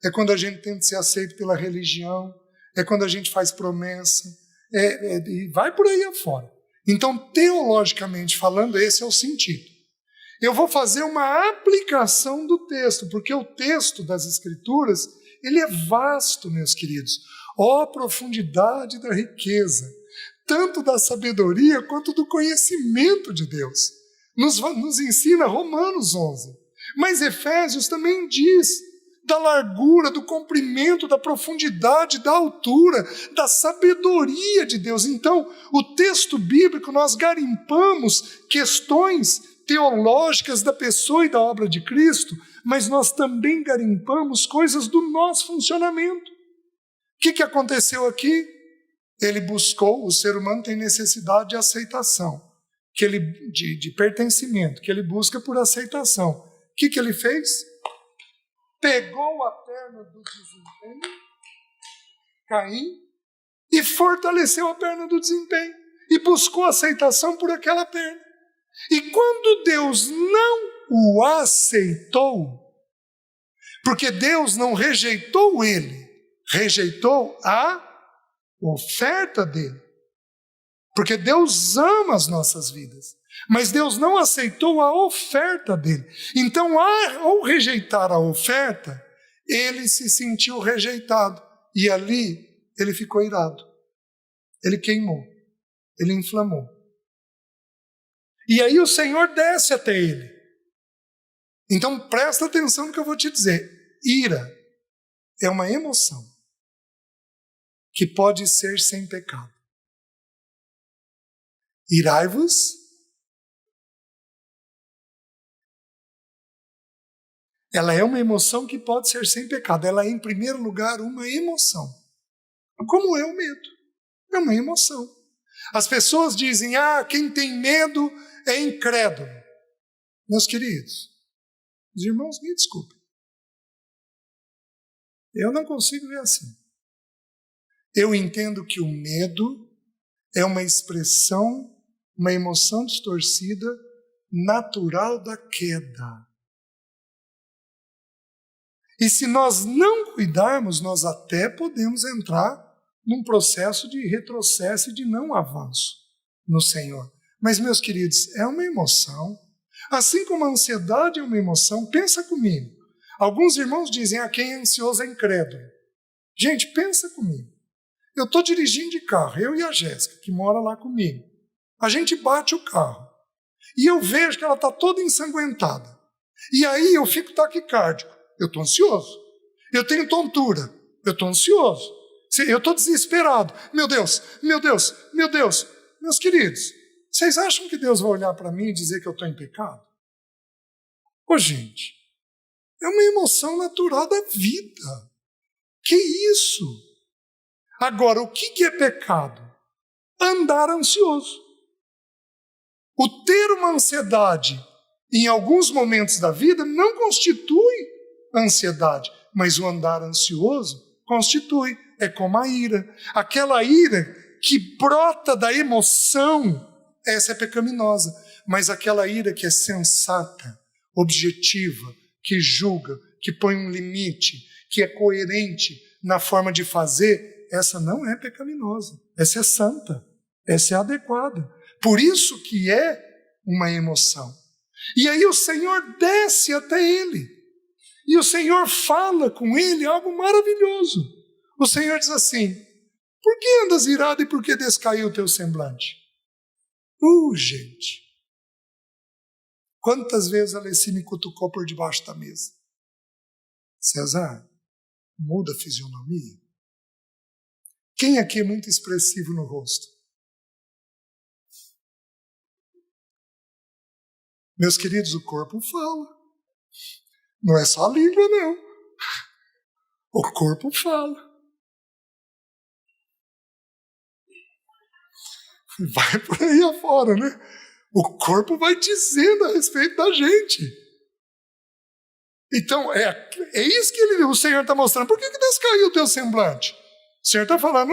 é quando a gente tenta ser aceito pela religião, é quando a gente faz promessa, e vai por aí afora. Então, teologicamente falando, esse é o sentido. Eu vou fazer uma aplicação do texto, porque o texto das Escrituras, ele é vasto, meus queridos. Ó profundidade da riqueza, tanto da sabedoria quanto do conhecimento de Deus. Nos ensina Romanos 11. Mas Efésios também diz da largura, do comprimento, da profundidade, da altura, da sabedoria de Deus. Então, o texto bíblico, nós garimpamos questões teológicas da pessoa e da obra de Cristo, mas nós também garimpamos coisas do nosso funcionamento. O que aconteceu aqui? Ele buscou, o ser humano tem necessidade de aceitação, de pertencimento, que ele busca por aceitação. O que ele fez? pegou a perna do desempenho, Caim, e fortaleceu a perna do desempenho, e buscou aceitação por aquela perna. E quando Deus não o aceitou, porque Deus não rejeitou ele, rejeitou a oferta dele. Porque Deus ama as nossas vidas, mas Deus não aceitou a oferta dele. Então, ao rejeitar a oferta, ele se sentiu rejeitado. E ali, ele ficou irado. Ele queimou. Ele inflamou. E aí o Senhor desce até ele. Então, presta atenção no que eu vou te dizer. Ira é uma emoção que pode ser sem pecado. Irai-vos. Ela é uma emoção que pode ser sem pecado. Ela é, em primeiro lugar, uma emoção. Como é o medo? É uma emoção. As pessoas dizem, quem tem medo é incrédulo. Meus queridos, os irmãos, me desculpem. Eu não consigo ver assim. Eu entendo que o medo é uma expressão, uma emoção distorcida, natural da queda. E se nós não cuidarmos, nós até podemos entrar num processo de retrocesso e de não avanço no Senhor. Mas, meus queridos, é uma emoção. Assim como a ansiedade é uma emoção, pensa comigo. Alguns irmãos dizem, quem é ansioso é incrédulo. Gente, pensa comigo. Eu estou dirigindo de carro, eu e a Jéssica, que mora lá comigo. A gente bate o carro. E eu vejo que ela está toda ensanguentada. E aí eu fico taquicárdico. Eu estou ansioso. Eu tenho tontura. Eu estou ansioso. Eu estou desesperado. Meu Deus, meu Deus, meu Deus. Meus queridos, vocês acham que Deus vai olhar para mim e dizer que eu estou em pecado? Ô, gente, é uma emoção natural da vida. Que isso? Agora, o que é pecado? Andar ansioso. O ter uma ansiedade em alguns momentos da vida não constitui ansiedade, mas o andar ansioso constitui. É como a ira. Aquela ira que brota da emoção, essa é pecaminosa. Mas aquela ira que é sensata, objetiva, que julga, que põe um limite, que é coerente na forma de fazer, essa não é pecaminosa. Essa é santa. Essa é adequada. Por isso que é uma emoção. E aí o Senhor desce até ele. E o Senhor fala com ele algo maravilhoso. O Senhor diz assim, por que andas irado e por que descaiu o teu semblante? Gente, quantas vezes a Alessi me cutucou por debaixo da mesa? César, muda a fisionomia. Quem aqui é muito expressivo no rosto? Meus queridos, o corpo fala. Não é só a língua, não. O corpo fala. Vai por aí afora, né? O corpo vai dizendo a respeito da gente. Então, é isso que o Senhor está mostrando. Por que descaiu o teu semblante? O Senhor está falando,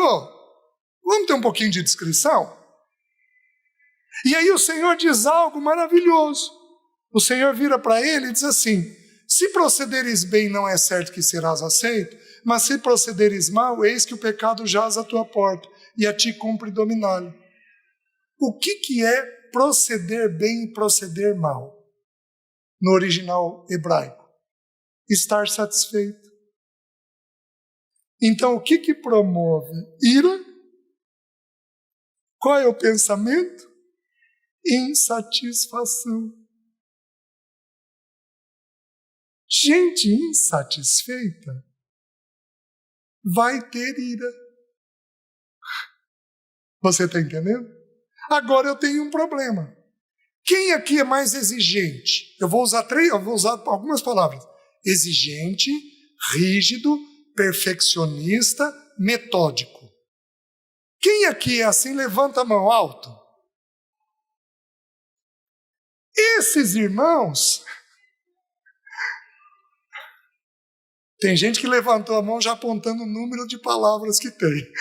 vamos ter um pouquinho de discrição? E aí o Senhor diz algo maravilhoso. O Senhor vira para ele e diz assim, se procederes bem, não é certo que serás aceito, mas se procederes mal, eis que o pecado jaz à tua porta, e a ti cumpre dominá-lo. O que é proceder bem e proceder mal? No original hebraico. Estar satisfeito. Então, o que promove ira? Qual é o pensamento? Insatisfação. Gente insatisfeita vai ter ira. Você está entendendo? Agora eu tenho um problema. Quem aqui é mais exigente? Eu vou usar algumas palavras. Exigente, rígido, perfeccionista, metódico. Quem aqui é assim, levanta a mão alto. Esses irmãos Tem gente que levantou a mão já apontando o número de palavras que tem.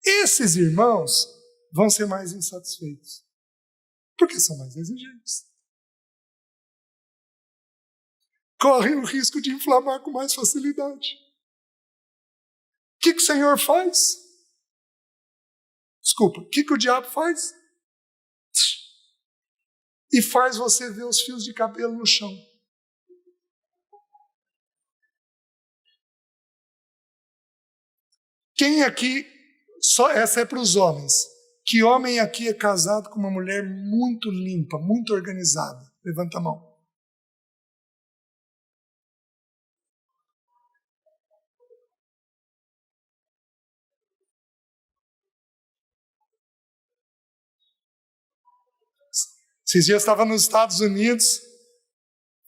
Esses irmãos vão ser mais insatisfeitos, porque são mais exigentes. Correm o risco de inflamar com mais facilidade. O que o Senhor faz? Desculpa, o que o diabo faz? E faz você ver os fios de cabelo no chão. Quem aqui, só essa é para os homens, que homem aqui é casado com uma mulher muito limpa, muito organizada? Levanta a mão. Esses dias eu estava nos Estados Unidos,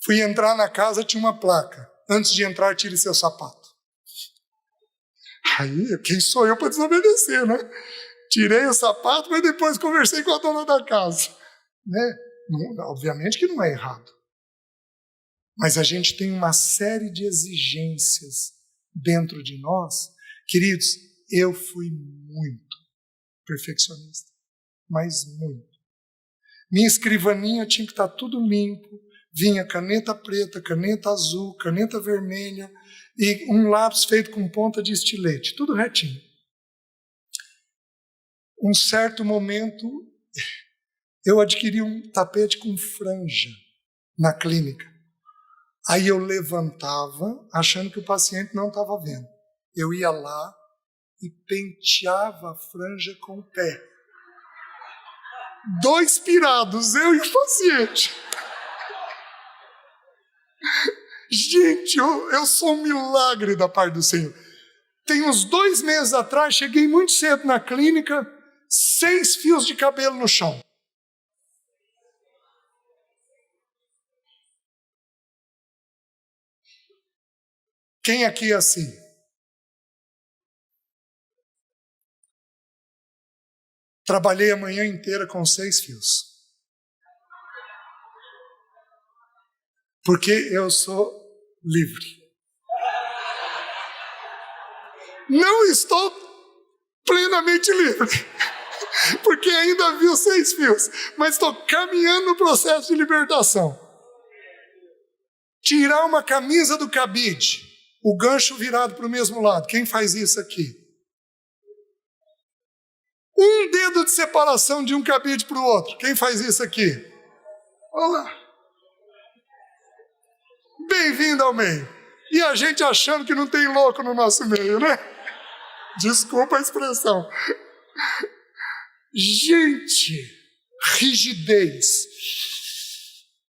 fui entrar na casa, tinha uma placa. Antes de entrar, tire seu sapato. Aí, quem sou eu para desobedecer, né? Tirei o sapato, mas depois conversei com a dona da casa. Né? Obviamente que não é errado. Mas a gente tem uma série de exigências dentro de nós. Queridos, eu fui muito perfeccionista, mas muito. Minha escrivaninha tinha que estar tudo limpo, vinha caneta preta, caneta azul, caneta vermelha e um lápis feito com ponta de estilete, tudo retinho. Um certo momento, eu adquiri um tapete com franja na clínica. Aí eu levantava, achando que o paciente não estava vendo. Eu ia lá e penteava a franja com o pé. 2 pirados, eu e o paciente. Gente, eu sou um milagre da parte do Senhor. Tem uns 2 meses atrás, cheguei muito cedo na clínica, 6 fios de cabelo no chão. Quem aqui é assim? Trabalhei a manhã inteira com 6 fios. Porque eu sou livre. Não estou plenamente livre, porque ainda vi os 6 fios, mas estou caminhando no processo de libertação. Tirar uma camisa do cabide, o gancho virado para o mesmo lado. Quem faz isso aqui? Um dedo de separação de um cabide para o outro. Quem faz isso aqui? Olá. Bem-vindo ao meio. E a gente achando que não tem louco no nosso meio, né? Desculpa a expressão. Gente, rigidez.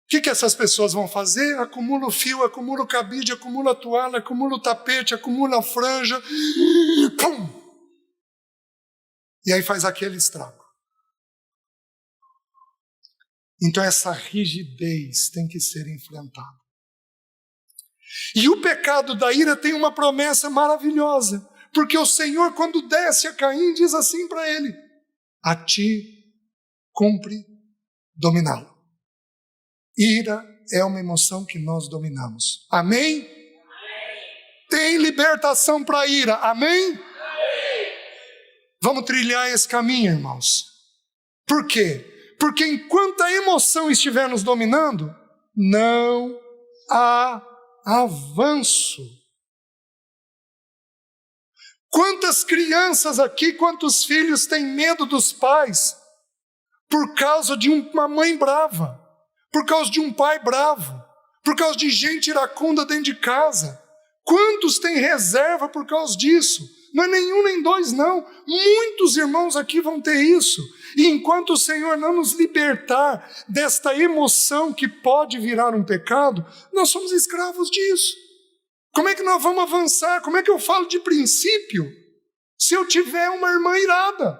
O que essas pessoas vão fazer? Acumula o fio, acumula o cabide, acumula a toalha, acumula o tapete, acumula a franja. Pum! E aí faz aquele estrago. Então essa rigidez tem que ser enfrentada. E o pecado da ira tem uma promessa maravilhosa, porque o Senhor, quando desce a Caim, diz assim para ele: a ti cumpre dominá-lo. Ira é uma emoção que nós dominamos. Amém? Amém. Tem libertação para a ira. Amém? Amém? Vamos trilhar esse caminho, irmãos. Por quê? Porque enquanto a emoção estiver nos dominando, não há avanço. Quantas crianças aqui, quantos filhos têm medo dos pais por causa de uma mãe brava, por causa de um pai bravo, por causa de gente iracunda dentro de casa? Quantos têm reserva por causa disso? Não é nenhum nem 2, não. Muitos irmãos aqui vão ter isso. E enquanto o Senhor não nos libertar desta emoção que pode virar um pecado, nós somos escravos disso. Como é que nós vamos avançar? Como é que eu falo de princípio se eu tiver uma irmã irada?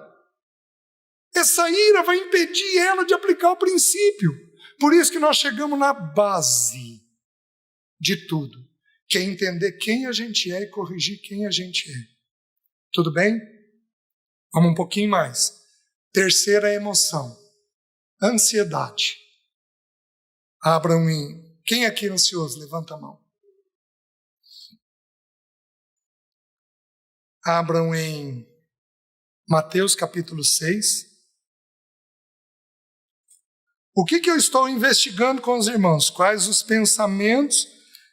Essa ira vai impedir ela de aplicar o princípio. Por isso que nós chegamos na base de tudo, que é entender quem a gente é e corrigir quem a gente é. Tudo bem? Vamos um pouquinho mais. Terceira emoção, ansiedade. Abram em Quem aqui é ansioso? Levanta a mão. Abram em Mateus capítulo 6. O que eu estou investigando com os irmãos? Quais os pensamentos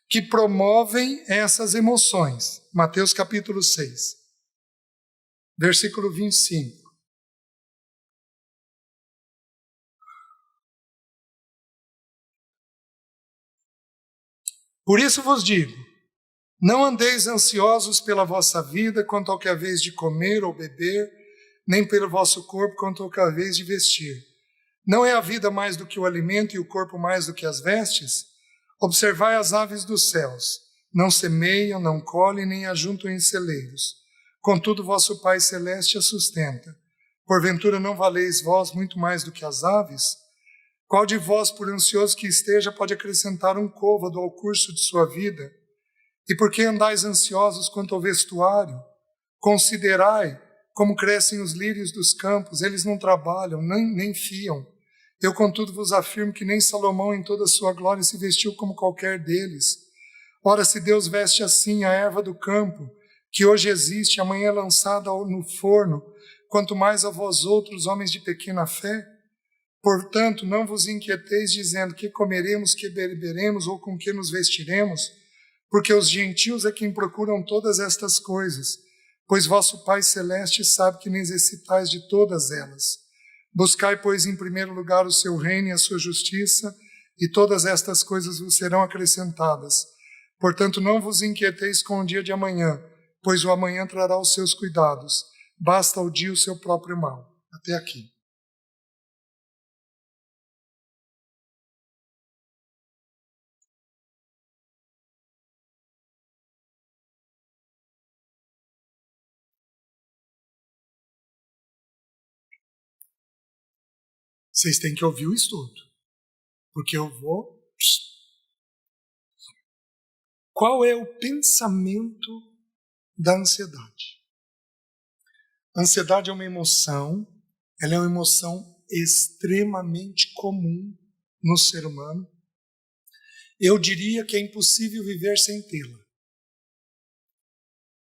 que promovem essas emoções? Mateus capítulo 6, versículo 25. Por isso vos digo, não andeis ansiosos pela vossa vida quanto ao que haveis de comer ou beber, nem pelo vosso corpo quanto ao que haveis de vestir. Não é a vida mais do que o alimento e o corpo mais do que as vestes? Observai as aves dos céus. Não semeiam, não colhem, nem ajuntam em celeiros. Contudo, vosso Pai Celeste a sustenta. Porventura não valeis vós muito mais do que as aves? Qual de vós, por ansioso que esteja, pode acrescentar um côvado ao curso de sua vida? E por que andais ansiosos quanto ao vestuário? Considerai como crescem os lírios dos campos, eles não trabalham, nem fiam. Eu, contudo, vos afirmo que nem Salomão em toda a sua glória se vestiu como qualquer deles. Ora, se Deus veste assim a erva do campo, que hoje existe, amanhã é lançada no forno, quanto mais a vós outros, homens de pequena fé? Portanto, não vos inquieteis dizendo que comeremos, que beberemos ou com que nos vestiremos, porque os gentios é quem procuram todas estas coisas, pois vosso Pai Celeste sabe que necessitais de todas elas. Buscai, pois, em primeiro lugar o seu reino e a sua justiça, e todas estas coisas vos serão acrescentadas. Portanto, não vos inquieteis com o dia de amanhã, pois o amanhã trará os seus cuidados. Basta ao dia o seu próprio mal. Até aqui. Vocês têm que ouvir o estudo, porque eu vou... Qual é o pensamento da ansiedade? A ansiedade é uma emoção, ela é uma emoção extremamente comum no ser humano. Eu diria que é impossível viver sem tê-la.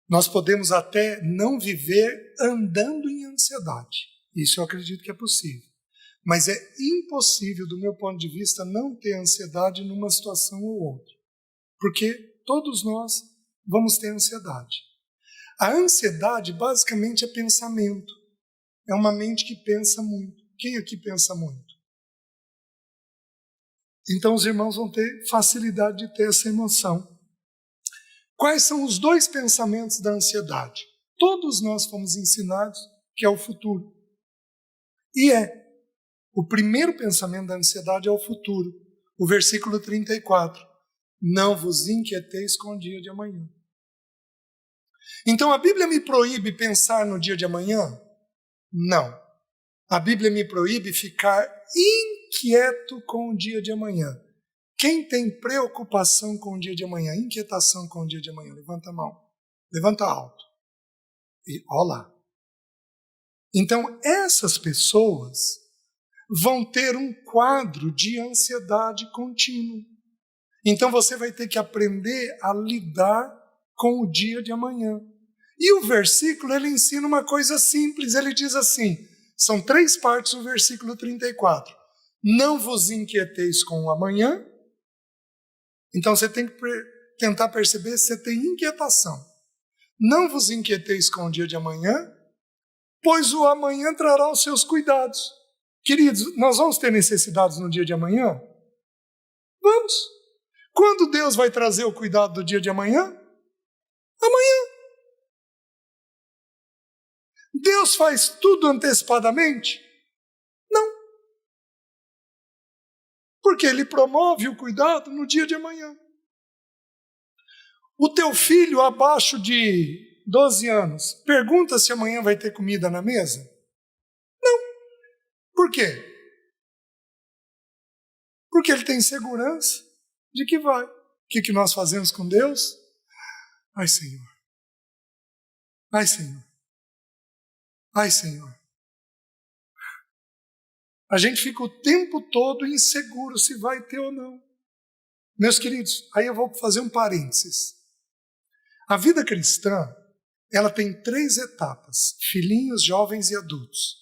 Nós podemos até não viver andando em ansiedade. Isso eu acredito que é possível. Mas é impossível, do meu ponto de vista, não ter ansiedade numa situação ou outra. Porque todos nós vamos ter ansiedade. A ansiedade basicamente é pensamento. É uma mente que pensa muito. Quem aqui pensa muito? Então os irmãos vão ter facilidade de ter essa emoção. Quais são os dois pensamentos da ansiedade? Todos nós fomos ensinados que é o futuro. E o primeiro pensamento da ansiedade é o futuro. O versículo 34. Não vos inquieteis com o dia de amanhã. Então a Bíblia me proíbe pensar no dia de amanhã? Não. A Bíblia me proíbe ficar inquieto com o dia de amanhã. Quem tem preocupação com o dia de amanhã, inquietação com o dia de amanhã, levanta a mão. Levanta alto. E olha lá. Então essas pessoas vão ter um quadro de ansiedade contínua. Então você vai ter que aprender a lidar com o dia de amanhã. E o versículo, ele ensina uma coisa simples, ele diz assim, são 3 partes do versículo 34. Não vos inquieteis com o amanhã. Então você tem que tentar perceber se você tem inquietação. Não vos inquieteis com o dia de amanhã, pois o amanhã trará os seus cuidados. Queridos, nós vamos ter necessidades no dia de amanhã? Vamos. Quando Deus vai trazer o cuidado do dia de amanhã? Amanhã. Deus faz tudo antecipadamente? Não. Porque Ele promove o cuidado no dia de amanhã. O teu filho abaixo de 12 anos pergunta se amanhã vai ter comida na mesa? Não. Por quê? Porque ele tem segurança de que vai. O que nós fazemos com Deus? Ai, Senhor. Ai, Senhor. Ai, Senhor. A gente fica o tempo todo inseguro se vai ter ou não. Meus queridos, aí eu vou fazer um parênteses. A vida cristã, ela tem 3 etapas: filhinhos, jovens e adultos.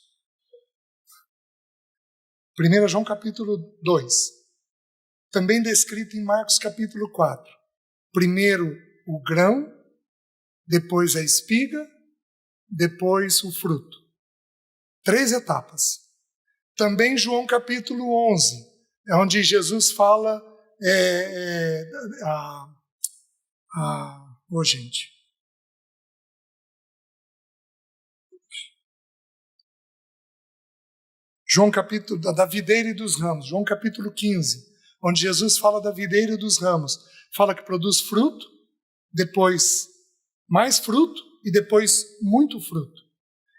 1 João capítulo 2, também descrito em Marcos capítulo 4. Primeiro o grão, depois a espiga, depois o fruto. 3 etapas. Também João capítulo 11, é onde Jesus fala... gente. João capítulo da videira e dos ramos, João capítulo 15, onde Jesus fala da videira e dos ramos. Fala que produz fruto, depois mais fruto e depois muito fruto.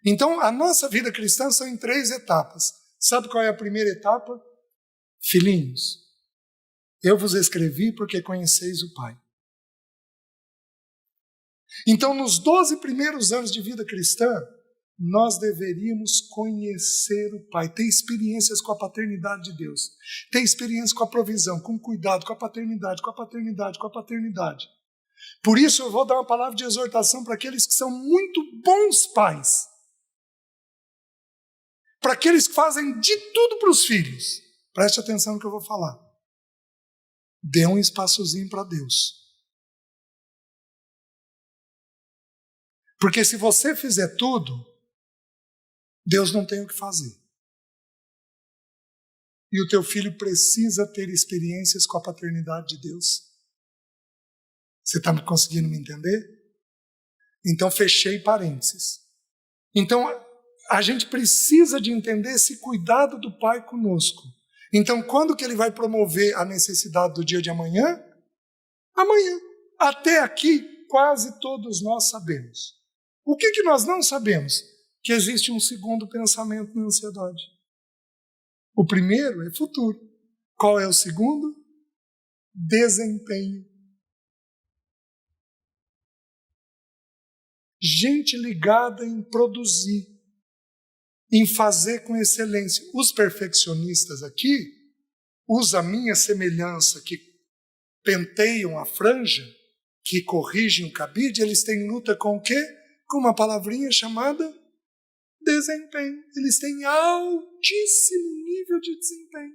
Então, a nossa vida cristã são em 3 etapas. Sabe qual é a primeira etapa? Filhinhos, eu vos escrevi porque conheceis o Pai. Então, nos 12 primeiros anos de vida cristã, nós deveríamos conhecer o Pai, ter experiências com a paternidade de Deus, ter experiências com a provisão, com o cuidado, com a paternidade, com a paternidade, com a paternidade. Por isso eu vou dar uma palavra de exortação para aqueles que são muito bons pais, para aqueles que fazem de tudo para os filhos. Preste atenção no que eu vou falar. Dê um espaçozinho para Deus. Porque se você fizer tudo, Deus não tem o que fazer. E o teu filho precisa ter experiências com a paternidade de Deus. Você está conseguindo me entender? Então, fechei parênteses. Então, a gente precisa de entender esse cuidado do Pai conosco. Então, quando que ele vai promover a necessidade do dia de amanhã? Amanhã. Até aqui, quase todos nós sabemos. O que nós não sabemos? Que existe um segundo pensamento na ansiedade. O primeiro é futuro. Qual é o segundo? Desempenho. Gente ligada em produzir, em fazer com excelência. Os perfeccionistas aqui usam a minha semelhança, que penteiam a franja, que corrigem o cabide, eles têm luta com o quê? Com uma palavrinha chamada desempenho. Eles têm altíssimo nível de desempenho.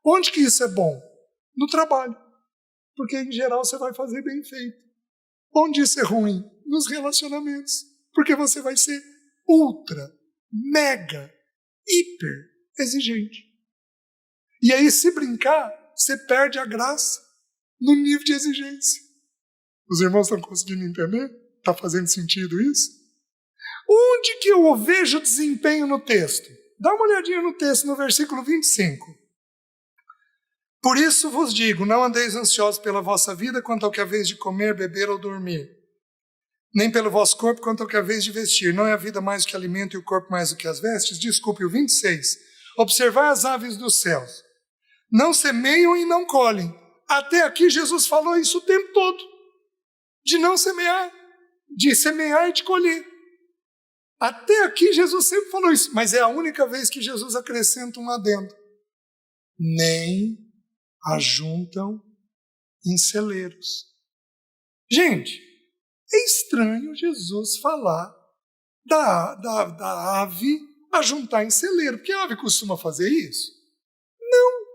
Onde que isso é bom? No trabalho. Porque, em geral, você vai fazer bem feito. Onde isso é ruim? Nos relacionamentos. Porque você vai ser ultra, mega, hiper exigente. E aí, se brincar, você perde a graça no nível de exigência. Os irmãos estão conseguindo entender? Está fazendo sentido isso? Onde que eu vejo desempenho no texto? Dá uma olhadinha no texto, no versículo 25. Por isso vos digo, não andeis ansiosos pela vossa vida quanto ao que é vez de comer, beber ou dormir, nem pelo vosso corpo quanto ao que é vez de vestir. Não é a vida mais do que alimento e o corpo mais do que as vestes? Desculpe, o 26. Observai as aves dos céus. Não semeiam e não colhem. Até aqui Jesus falou isso o tempo todo. De não semear, de semear e de colher. Até aqui Jesus sempre falou isso, mas é a única vez que Jesus acrescenta um adendo. Nem ajuntam em celeiros. Gente, é estranho Jesus falar da ave ajuntar em celeiro, porque a ave costuma fazer isso? Não.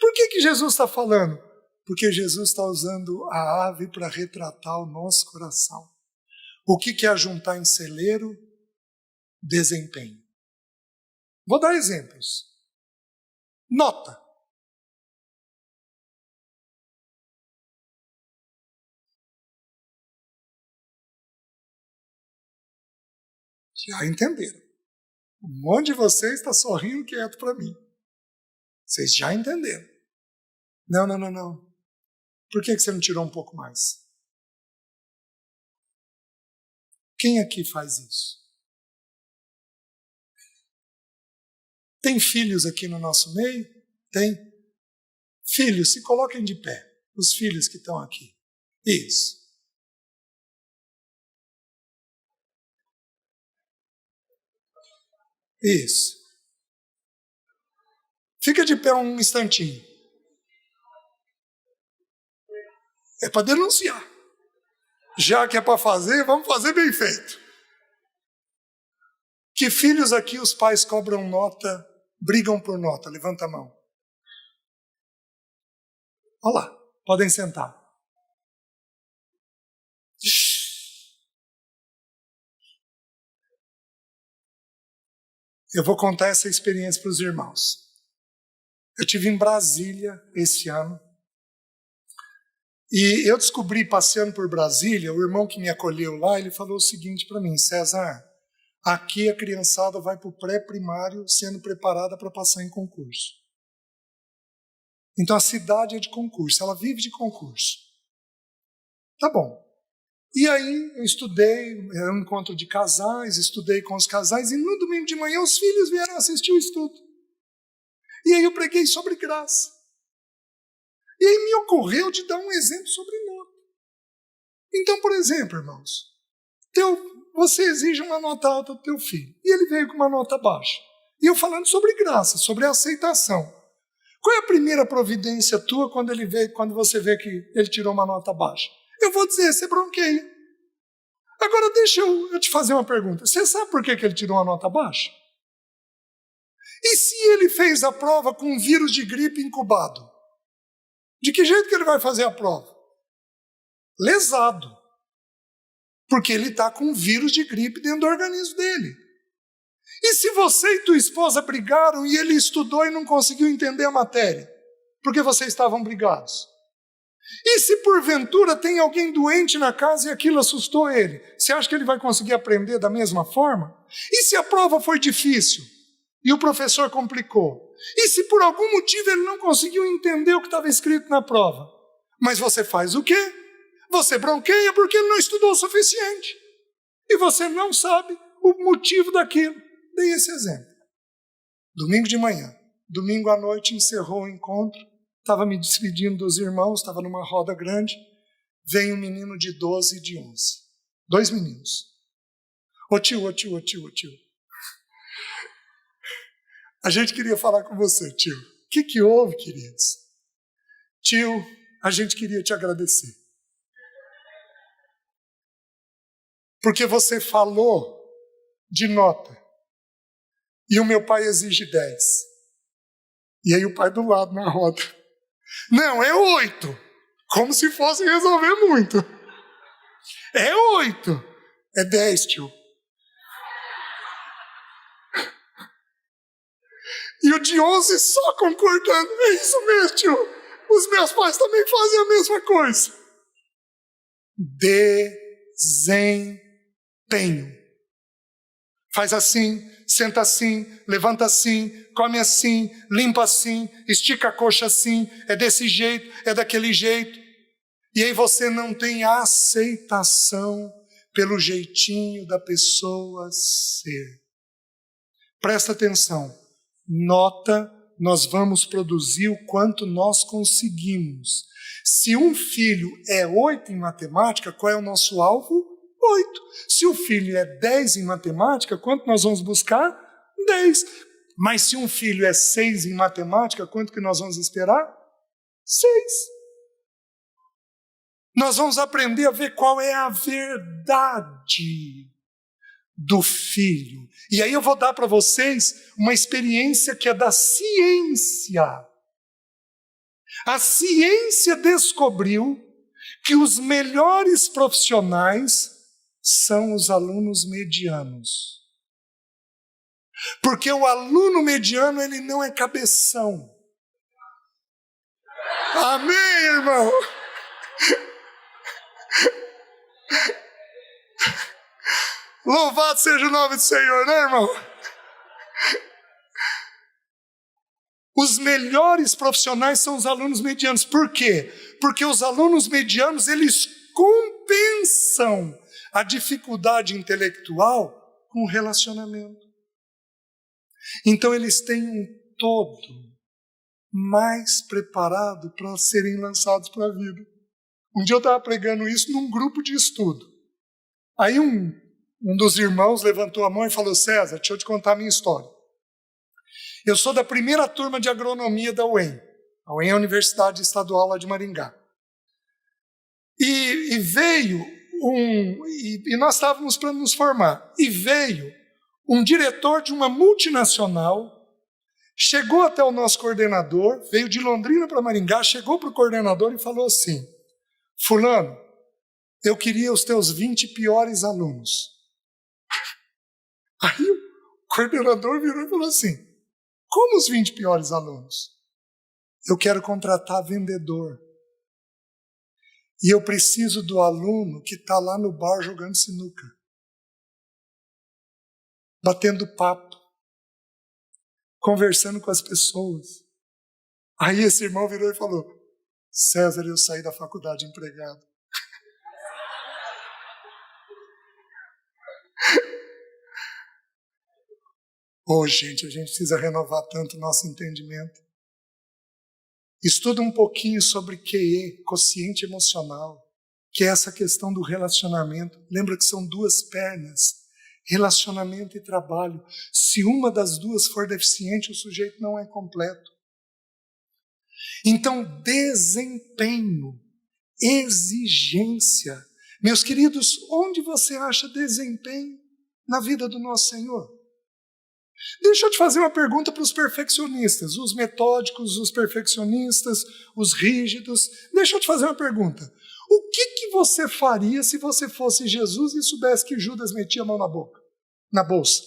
Por que Jesus está falando? Porque Jesus está usando a ave para retratar o nosso coração. O que é ajuntar em celeiro? Desempenho. Vou dar exemplos. Nota. Já entenderam. Um monte de vocês está sorrindo quieto para mim. Vocês já entenderam. Não. Por que você não tirou um pouco mais? Quem aqui faz isso? Tem filhos aqui no nosso meio? Tem? Filhos, se coloquem de pé. Os filhos que estão aqui. Isso. Isso. Fica de pé um instantinho. É para denunciar. Já que é para fazer, vamos fazer bem feito. Que filhos aqui os pais cobram nota, brigam por nota? Levanta a mão. Olha lá, podem sentar. Eu vou contar essa experiência para os irmãos. Eu estive em Brasília esse ano. E eu descobri, passeando por Brasília, o irmão que me acolheu lá, ele falou o seguinte para mim: César, aqui a criançada vai para o pré-primário sendo preparada para passar em concurso. Então a cidade é de concurso, ela vive de concurso. Tá bom. E aí eu estudei, era um encontro de casais, estudei com os casais, e no domingo de manhã os filhos vieram assistir o estudo. E aí eu preguei sobre graça. E aí me ocorreu de dar um exemplo sobre nota. Então, por exemplo, irmãos, você exige uma nota alta do teu filho, e ele veio com uma nota baixa. E eu falando sobre graça, sobre aceitação. Qual é a primeira providência tua quando você vê que ele tirou uma nota baixa? Eu vou dizer, você bronqueia. Agora deixa eu te fazer uma pergunta. Você sabe por que ele tirou uma nota baixa? E se ele fez a prova com um vírus de gripe incubado? De que jeito que ele vai fazer a prova? Lesado. Porque ele está com um vírus de gripe dentro do organismo dele. E se você e tua esposa brigaram e ele estudou e não conseguiu entender a matéria? Porque vocês estavam brigados? E se porventura tem alguém doente na casa e aquilo assustou ele? Você acha que ele vai conseguir aprender da mesma forma? E se a prova foi difícil e o professor complicou? E se por algum motivo ele não conseguiu entender o que estava escrito na prova? Mas você faz o quê? Você bronqueia porque ele não estudou o suficiente. E você não sabe o motivo daquilo. Dei esse exemplo. Domingo de manhã, domingo à noite encerrou o encontro. Estava me despedindo dos irmãos, estava numa roda grande. Vem um menino de 12 e de 11. 2 meninos. Ô tio. A gente queria falar com você, tio. O que houve, queridos? Tio, a gente queria te agradecer. Porque você falou de nota. E o meu pai exige 10. E aí o pai do lado na roda. Não, é 8. Como se fosse resolver muito. É 8. É 10, tio. E o de 11 só concordando. É isso mesmo, tio. Os meus pais também fazem a mesma coisa. Desempenho. Faz assim, senta assim, levanta assim, come assim, limpa assim, estica a coxa assim, é desse jeito, é daquele jeito. E aí você não tem aceitação pelo jeitinho da pessoa ser. Presta atenção, nota, nós vamos produzir o quanto nós conseguimos. Se um filho é 8 em matemática, qual é o nosso alvo? 8. Se o filho é 10 em matemática, quanto nós vamos buscar? 10. Mas se um filho é 6 em matemática, quanto que nós vamos esperar? 6. Nós vamos aprender a ver qual é a verdade do filho. E aí eu vou dar para vocês uma experiência que é da ciência. A ciência descobriu que os melhores profissionais são os alunos medianos. Porque o aluno mediano, ele não é cabeção. Amém, irmão? Louvado seja o nome do Senhor, né, irmão? Os melhores profissionais são os alunos medianos. Por quê? Porque os alunos medianos, eles compensam a dificuldade intelectual com o relacionamento. Então eles têm um todo mais preparado para serem lançados para a vida. Um dia eu estava pregando isso num grupo de estudo. Aí um dos irmãos levantou a mão e falou: César, deixa eu te contar a minha história. Eu sou da primeira turma de agronomia da UEM. A UEM é a Universidade Estadual lá de Maringá. E veio e nós estávamos para nos formar. E veio um diretor de uma multinacional, chegou até o nosso coordenador, veio de Londrina para Maringá, chegou para o coordenador e falou assim: fulano, eu queria os teus 20 piores alunos. Aí o coordenador virou e falou assim: como os 20 piores alunos? Eu quero contratar vendedor. E eu preciso do aluno que está lá no bar jogando sinuca, batendo papo, conversando com as pessoas. Aí esse irmão virou e falou: César, eu saí da faculdade empregado. Gente, a gente precisa renovar tanto o nosso entendimento. Estuda um pouquinho sobre QE, quociente emocional, que é essa questão do relacionamento. Lembra que são duas pernas, relacionamento e trabalho. Se uma das duas for deficiente, o sujeito não é completo. Então, desempenho, exigência. Meus queridos, onde você acha desempenho na vida do nosso Senhor? Deixa eu te fazer uma pergunta para os perfeccionistas, os metódicos, os perfeccionistas, os rígidos. Deixa eu te fazer uma pergunta. O que você faria se você fosse Jesus e soubesse que Judas metia a mão na bolsa?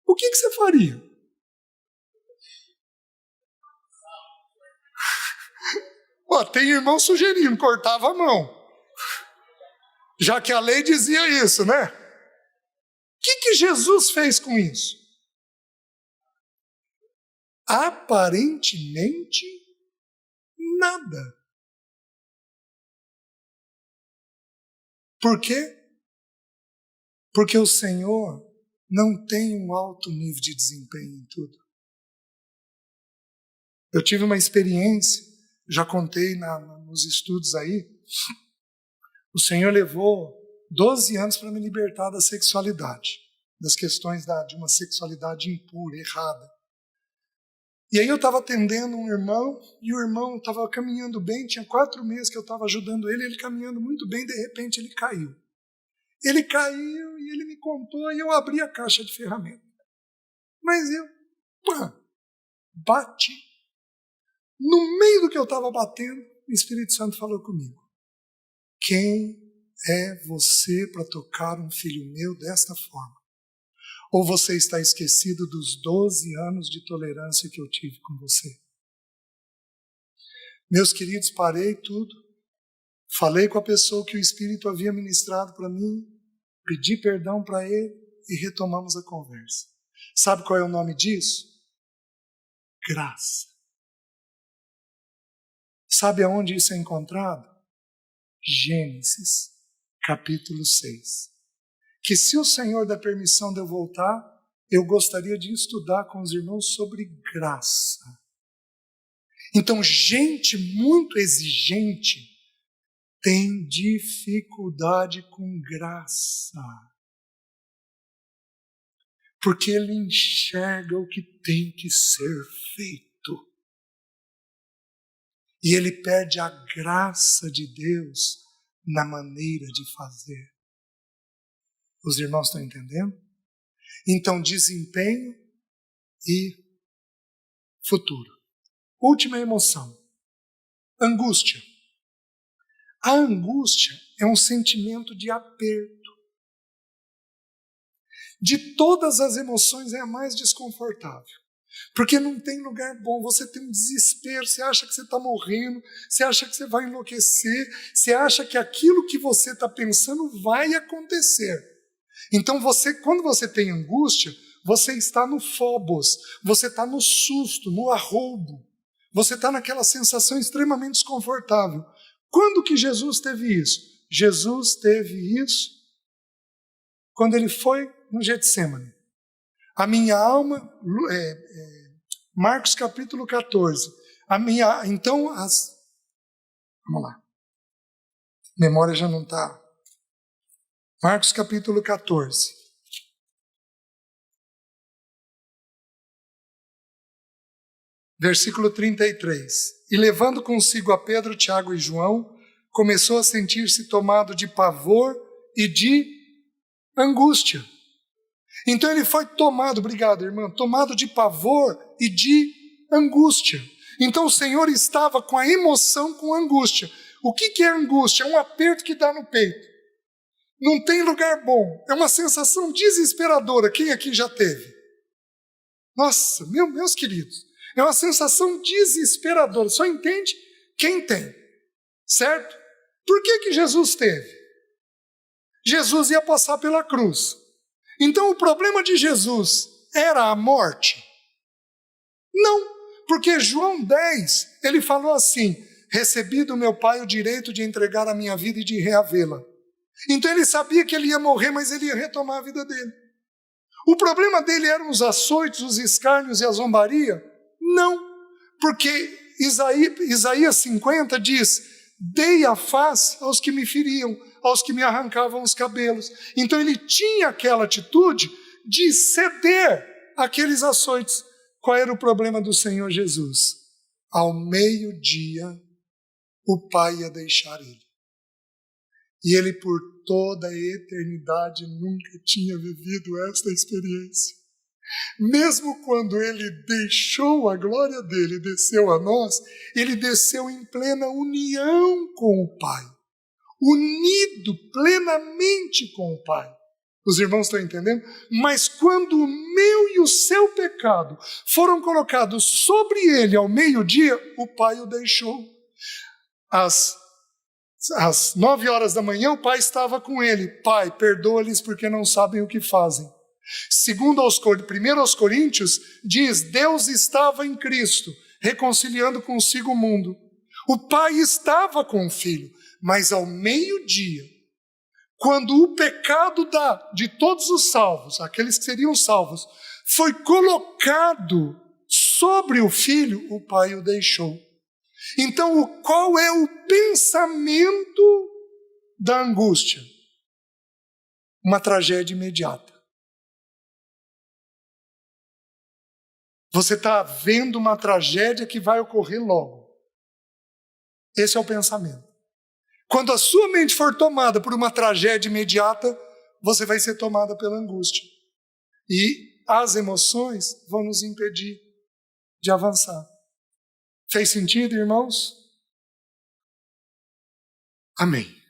O que você faria? Tem irmão sugerindo, cortava a mão. Já que a lei dizia isso, né? O que Jesus fez com isso? Aparentemente, nada. Por quê? Porque o Senhor não tem um alto nível de desempenho em tudo. Eu tive uma experiência, já contei nos estudos aí, o Senhor levou 12 anos para me libertar da sexualidade, das questões de uma sexualidade impura, errada. E aí eu estava atendendo um irmão, e o irmão estava caminhando bem, tinha 4 meses que eu estava ajudando ele caminhando muito bem, de repente ele caiu. Ele caiu e ele me contou, e eu abri a caixa de ferramentas. Mas eu, bati. No meio do que eu estava batendo, o Espírito Santo falou comigo: quem é você para tocar um filho meu desta forma? Ou você está esquecido dos 12 anos de tolerância que eu tive com você? Meus queridos, parei tudo, falei com a pessoa que o Espírito havia ministrado para mim, pedi perdão para ele e retomamos a conversa. Sabe qual é o nome disso? Graça. Sabe aonde isso é encontrado? Gênesis, capítulo 6. Que se o Senhor der permissão de eu voltar, eu gostaria de estudar com os irmãos sobre graça. Então, gente muito exigente tem dificuldade com graça. Porque ele enxerga o que tem que ser feito. E ele perde a graça de Deus na maneira de fazer. Os irmãos estão entendendo? Então, desempenho e futuro. Última emoção. Angústia. A angústia é um sentimento de aperto. De todas as emoções é a mais desconfortável. Porque não tem lugar bom, você tem um desespero, você acha que você está morrendo, você acha que você vai enlouquecer, você acha que aquilo que você está pensando vai acontecer. Então, quando você tem angústia, você está no phobos, você está no susto, no arroubo, você está naquela sensação extremamente desconfortável. Quando que Jesus teve isso? Jesus teve isso quando ele foi no Getsemane. A minha alma, Marcos capítulo 14. Vamos lá. Memória já não está. Marcos capítulo 14. Versículo 33. e levando consigo a Pedro, Tiago e João, começou a sentir-se tomado de pavor e de angústia. Então ele foi tomado, obrigado irmã, tomado de pavor e de angústia. Então o Senhor estava com a emoção com angústia. O que é angústia? É um aperto que dá no peito. Não tem lugar bom. É uma sensação desesperadora. Quem aqui já teve? Nossa, meus queridos, é uma sensação desesperadora. Só entende quem tem, certo? Por que Jesus teve? Jesus ia passar pela cruz. Então o problema de Jesus era a morte? Não, porque João 10, ele falou assim: recebi do meu Pai o direito de entregar a minha vida e de reavê-la. Então ele sabia que ele ia morrer, mas ele ia retomar a vida dele. O problema dele eram os açoites, os escárnios e a zombaria? Não, porque Isaías 50 diz: dei a face aos que me feriam, aos que me arrancavam os cabelos. Então ele tinha aquela atitude de ceder àqueles açoites. Qual era o problema do Senhor Jesus? Ao meio-dia, o Pai ia deixar ele. E ele, por toda a eternidade, nunca tinha vivido esta experiência. Mesmo quando ele deixou a glória dele e desceu a nós, ele desceu em plena união com o Pai. Unido plenamente com o Pai. Os irmãos estão entendendo? Mas quando o meu e o seu pecado foram colocados sobre ele ao meio-dia, o Pai o deixou. Às 9 horas da manhã, o Pai estava com ele. Pai, perdoa-lhes porque não sabem o que fazem. Segundo 1 aos Coríntios, diz: Deus estava em Cristo, reconciliando consigo o mundo. O Pai estava com o Filho, mas ao meio-dia, quando o pecado de todos os salvos, aqueles que seriam salvos, foi colocado sobre o Filho, o Pai o deixou. Então, qual é o pensamento da angústia? Uma tragédia imediata. Você está vendo uma tragédia que vai ocorrer logo. Esse é o pensamento. Quando a sua mente for tomada por uma tragédia imediata, você vai ser tomada pela angústia. E as emoções vão nos impedir de avançar. Fez sentido, irmãos? Amém.